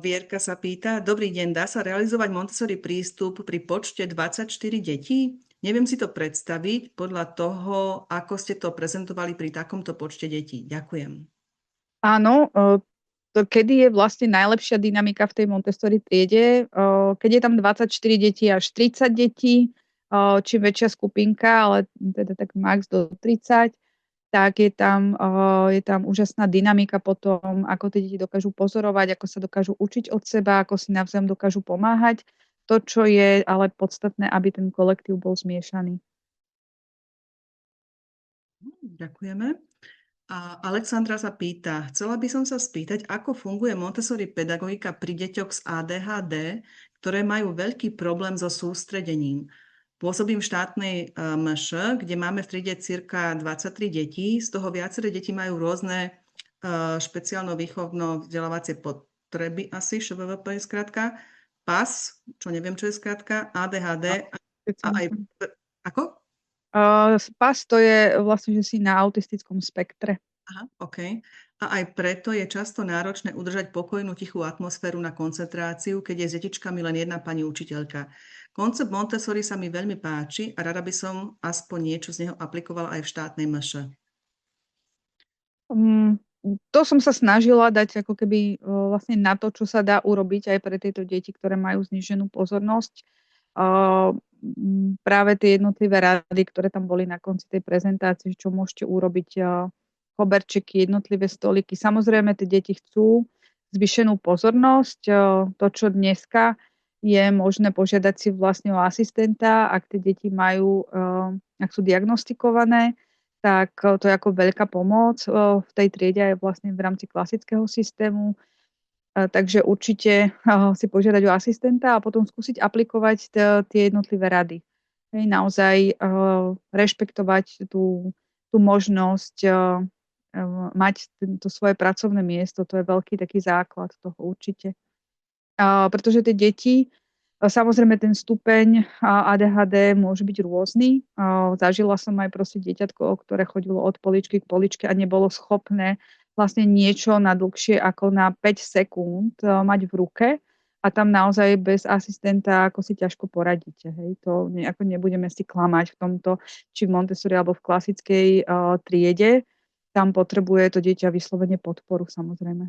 Vierka sa pýta, dobrý deň, dá sa realizovať Montessori prístup pri počte 24 detí? Neviem si to predstaviť podľa toho, ako ste to prezentovali pri takomto počte detí. Ďakujem. Áno, kedy je vlastne najlepšia dynamika v tej Montessori triede, keď je tam 24 detí až 30 detí, čím väčšia skupinka, ale teda tak max do 30, tak je tam úžasná dynamika potom, ako tie deti dokážu pozorovať, ako sa dokážu učiť od seba, ako si navzájom dokážu pomáhať. To, čo je ale podstatné, aby ten kolektív bol zmiešaný. Ďakujeme. A Alexandra sa pýta, chcela by som sa spýtať, ako funguje Montessori pedagogika pri deťoch s ADHD, ktoré majú veľký problém so sústredením. Pôsobím v štátnej MŠ, kde máme v triede cirka 23 detí, z toho viaceré deti majú rôzne špeciálno-výchovno vzdelávacie potreby, asi ŠVVP je skrátka, PAS, čo neviem, čo je skrátka, ADHD a aj... Ako? PAS to je vlastne, že si na autistickom spektre. Aha, OK. A aj preto je často náročné udržať pokojnú, tichú atmosféru na koncentráciu, keď je s detičkami len jedna pani učiteľka. Koncept Montessori sa mi veľmi páči a rada by som aspoň niečo z neho aplikovala aj v štátnej MŠ. To som sa snažila dať ako keby vlastne na to, čo sa dá urobiť aj pre tieto deti, ktoré majú zníženú pozornosť. Práve tie jednotlivé rady, ktoré tam boli na konci tej prezentácie, čo môžete urobiť, koberčeky, jednotlivé stoliky. Samozrejme, tie deti chcú zvýšenú pozornosť. To, čo dneska je možné požiadať si vlastne o asistenta, ak tie deti majú, ak sú diagnostikované, tak to je ako veľká pomoc v tej triede aj vlastne v rámci klasického systému. Takže určite si požiadať o asistenta a potom skúsiť aplikovať tie jednotlivé rady. Hej, naozaj rešpektovať tú možnosť mať to svoje pracovné miesto, to je veľký taký základ toho určite. Pretože tie deti, samozrejme ten stupeň ADHD môže byť rôzny. Zažila som aj proste dieťatko, ktoré chodilo od poličky k poličke a nebolo schopné vlastne niečo na dlhšie ako na 5 sekúnd mať v ruke a tam naozaj bez asistenta ako si ťažko poradíte. Hej? To ako nebudeme si klamať v tomto, či v Montessori alebo v klasickej triede. Tam potrebuje to dieťa vyslovene podporu, samozrejme.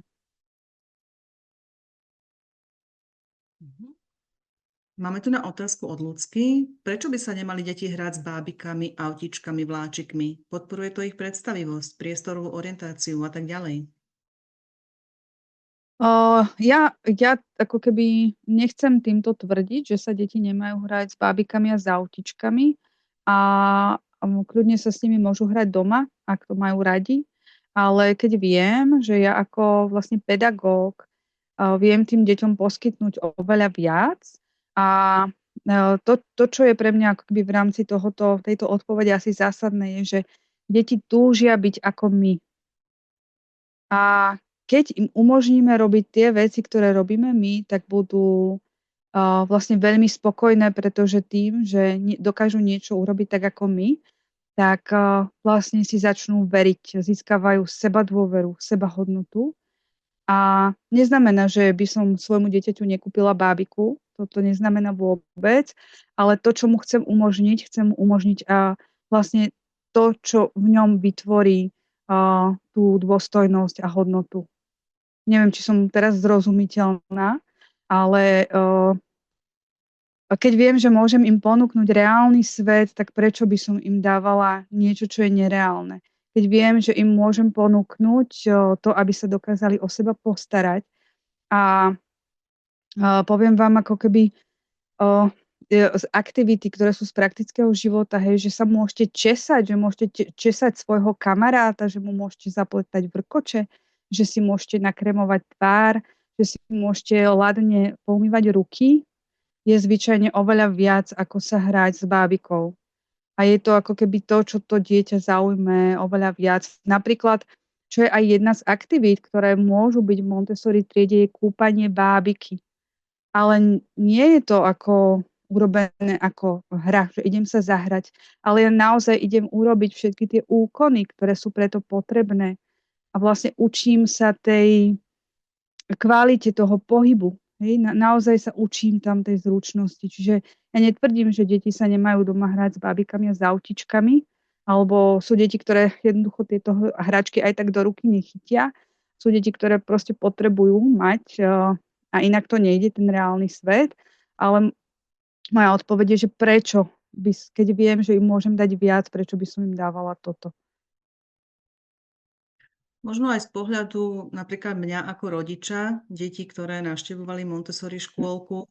Máme tu na otázku od Ľudsky. Prečo by sa nemali deti hrať s bábikami, autičkami, vláčikmi? Podporuje to ich predstavivosť, priestorovú orientáciu a tak ďalej. Ja ako keby nechcem týmto tvrdiť, že sa deti nemajú hrať s bábikami a s autičkami a kľudne sa s nimi môžu hrať doma, ak to majú radi. Ale keď viem, že ja ako vlastne pedagóg viem tým deťom poskytnúť oveľa viac a to, čo je pre mňa ako keby v rámci tejto odpovede asi zásadné, je, že deti túžia byť ako my. A keď im umožníme robiť tie veci, ktoré robíme my, tak budú vlastne veľmi spokojné, pretože tým, že dokážu niečo urobiť tak ako my, tak vlastne si začnú veriť, získavajú sebadôveru, sebahodnotu. A neznamená, že by som svojmu dieťaťu nekúpila bábiku, toto neznamená vôbec, ale to, čo mu chcem mu umožniť vlastne to, čo v ňom vytvorí tú dôstojnosť a hodnotu. Neviem, či som teraz zrozumiteľná, ale keď viem, že môžem im ponúknuť reálny svet, tak prečo by som im dávala niečo, čo je nereálne? Keď viem, že im môžem ponúknuť to, aby sa dokázali o seba postarať. A poviem vám ako keby z aktivity, ktoré sú z praktického života, hej, že sa môžete česať, že môžete česať svojho kamaráta, že mu môžete zapletať vrkoče, že si môžete nakremovať tvár, že si môžete ladne poumývať ruky, je zvyčajne oveľa viac, ako sa hrať s bábikou. A je to ako keby to, čo to dieťa zaujme oveľa viac. Napríklad, čo je aj jedna z aktivít, ktoré môžu byť v Montessori triede, je kúpanie bábiky. Ale nie je to ako urobené ako hra, že idem sa zahrať, ale ja naozaj idem urobiť všetky tie úkony, ktoré sú preto potrebné. A vlastne učím sa tej kvalite toho pohybu. Hej? Naozaj sa učím tam tej zručnosti. Čiže Ja netvrdím, že deti sa nemajú doma hrať s bábikami a s autičkami, alebo sú deti, ktoré jednoducho tieto hračky aj tak do ruky nechytia. Sú deti, ktoré proste potrebujú mať a inak to nejde, ten reálny svet. Ale moja odpoveď je, že prečo, keď viem, že im môžem dať viac, prečo by som im dávala toto. Možno aj z pohľadu napríklad mňa ako rodiča, detí, ktoré navštevovali Montessori škôlku,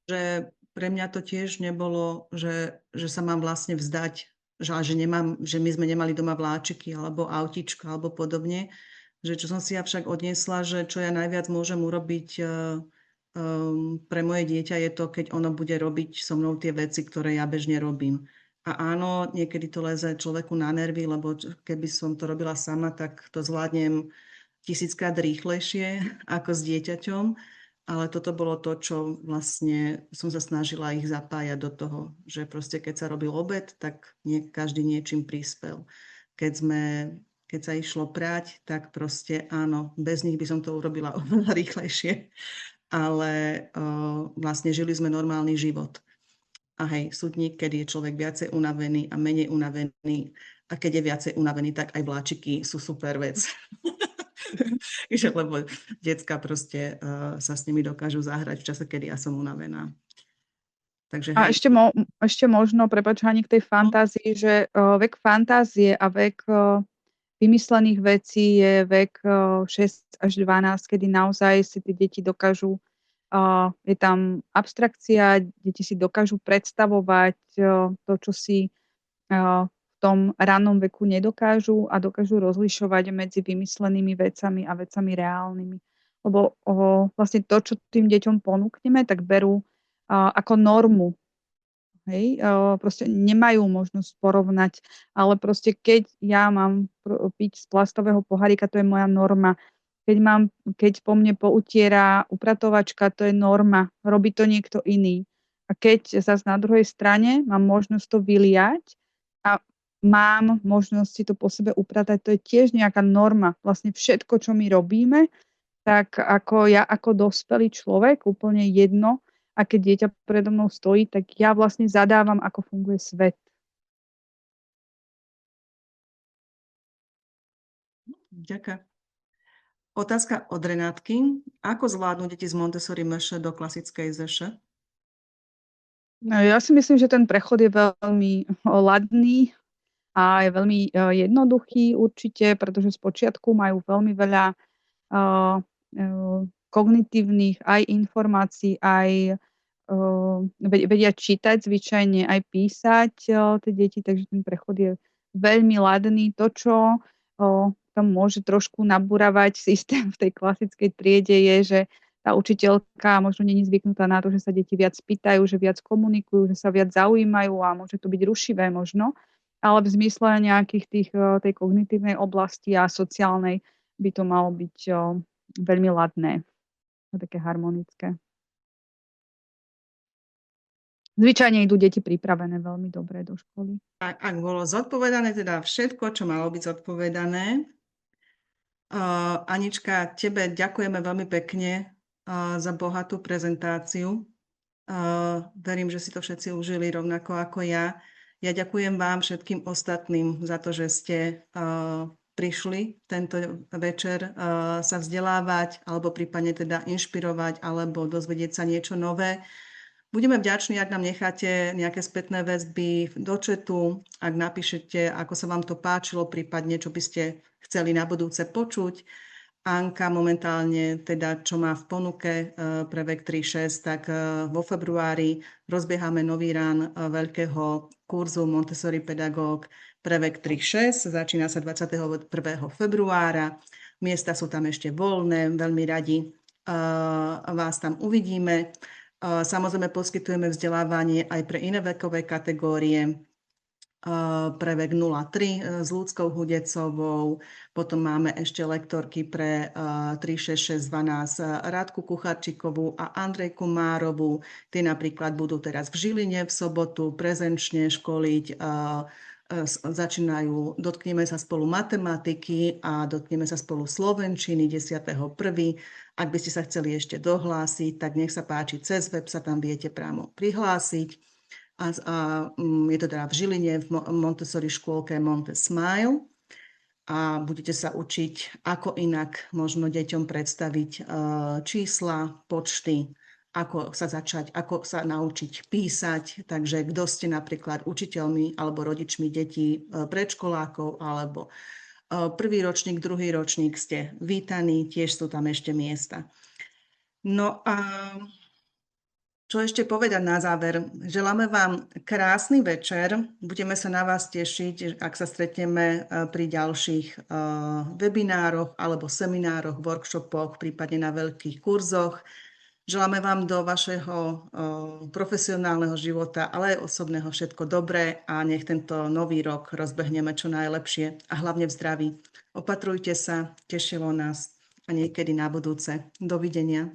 že pre mňa to tiež nebolo, že sa mám vlastne vzdať, že my sme nemali doma vláčiky alebo autičko alebo podobne. Že čo som si ja však odniesla, že čo ja najviac môžem urobiť pre moje dieťa je to, keď ono bude robiť so mnou tie veci, ktoré ja bežne robím. A áno, niekedy to leze človeku na nervy, lebo keby som to robila sama, tak to zvládnem 1000-krát rýchlejšie ako s dieťaťom. Ale toto bolo to, čo vlastne som sa snažila ich zapájať do toho, že proste keď sa robil obed, tak každý niečím prispel. Keď sa išlo prať, tak proste áno, bez nich by som to urobila oveľa rýchlejšie. Ale vlastne žili sme normálny život. A hej, sú dní, kedy je človek viacej unavený a menej unavený. A keď je viacej unavený, tak aj vláčiky sú super vec. Lebo decka proste sa s nimi dokážu zahrať v čase, kedy ja som unavená. Takže A hej. ešte možno, prepáč, Hani, k tej fantázii, že vek fantázie a vek vymyslených vecí je vek 6 až 12, kedy naozaj si tie deti dokážu, je tam abstrakcia, deti si dokážu predstavovať to, čo si v tom rannom veku nedokážu a dokážu rozlišovať medzi vymyslenými vecami a vecami reálnymi. Lebo vlastne to, čo tým deťom ponúkneme, tak berú ako normu. Hej, proste nemajú možnosť porovnať, ale proste keď ja mám piť z plastového pohárika, to je moja norma. Keď po mne poutiera upratovačka, to je norma. Robí to niekto iný. A keď zase na druhej strane mám možnosť to vyliať a mám možnosť si to po sebe upratať, to je tiež nejaká norma. Vlastne všetko, čo my robíme, tak ako ja ako dospelý človek, úplne jedno, a keď dieťa predo mnou stojí, tak ja vlastne zadávam, ako funguje svet. Ďakujem. Otázka od Renátky. Ako zvládnu deti z Montessori MŠ do klasickej ZŠ? No, ja si myslím, že ten prechod je veľmi ladný a je veľmi jednoduchý určite, pretože z počiatku majú veľmi veľa kognitívnych aj informácií, aj vedia čítať zvyčajne, aj písať tie deti, takže ten prechod je veľmi ladný. To, čo tam môže trošku nabúravať systém v tej klasickej triede, je, že tá učiteľka možno není zvyknutá na to, že sa deti viac pýtajú, že viac komunikujú, že sa viac zaujímajú a môže to byť rušivé možno. Ale v zmysle nejakých tej kognitívnej oblasti a sociálnej by to malo byť veľmi ladné a také harmonické. Zvyčajne idú deti pripravené veľmi dobre do školy. Ak bolo zodpovedané teda všetko, čo malo byť zodpovedané. Anička, tebe ďakujeme veľmi pekne za bohatú prezentáciu. Verím, že si to všetci užili rovnako ako ja. Ja ďakujem vám všetkým ostatným za to, že ste prišli tento večer sa vzdelávať alebo prípadne teda inšpirovať alebo dozvedieť sa niečo nové. Budeme vďační, ak nám necháte nejaké spätné väzby do chatu, ak napíšete, ako sa vám to páčilo, prípadne čo by ste chceli na budúce počuť. Anka momentálne, teda čo má v ponuke pre vek 3-6, tak vo februári rozbiehame nový rán veľkého kurzu Montessori pedagóg pre vek 3-6. Začína sa 21. februára. Miesta sú tam ešte voľné, veľmi radi vás tam uvidíme. Samozrejme poskytujeme vzdelávanie aj pre iné vekové kategórie, pre vek 0-3 s Ľudskou Hudecovou, potom máme ešte lektorky pre 3-6-6-12 Radku Kucharčikovú a Andrejku Márovú. Tie napríklad budú teraz v Žiline v sobotu prezenčne školiť. Dotkneme sa spolu matematiky a dotkneme sa spolu slovenčiny 10.1. Ak by ste sa chceli ešte dohlásiť, tak nech sa páči, cez web sa tam viete priamo prihlásiť. je to teda v Žiline v Montessori škôlke Monte Smile a budete sa učiť, ako inak možno deťom predstaviť čísla, počty, ako sa začať, ako sa naučiť písať. Takže kto ste napríklad učiteľmi alebo rodičmi detí predškolákov alebo prvý ročník, druhý ročník, ste vítaní, tiež sú tam ešte miesta. No a čo ešte povedať na záver? Želáme vám krásny večer. Budeme sa na vás tešiť, ak sa stretneme pri ďalších webinároch alebo seminároch, workshopoch, prípadne na veľkých kurzoch. Želáme vám do vašeho profesionálneho života, ale aj osobného všetko dobré a nech tento nový rok rozbehneme čo najlepšie a hlavne v zdraví. Opatrujte sa, tešilo nás a niekedy na budúce. Dovidenia.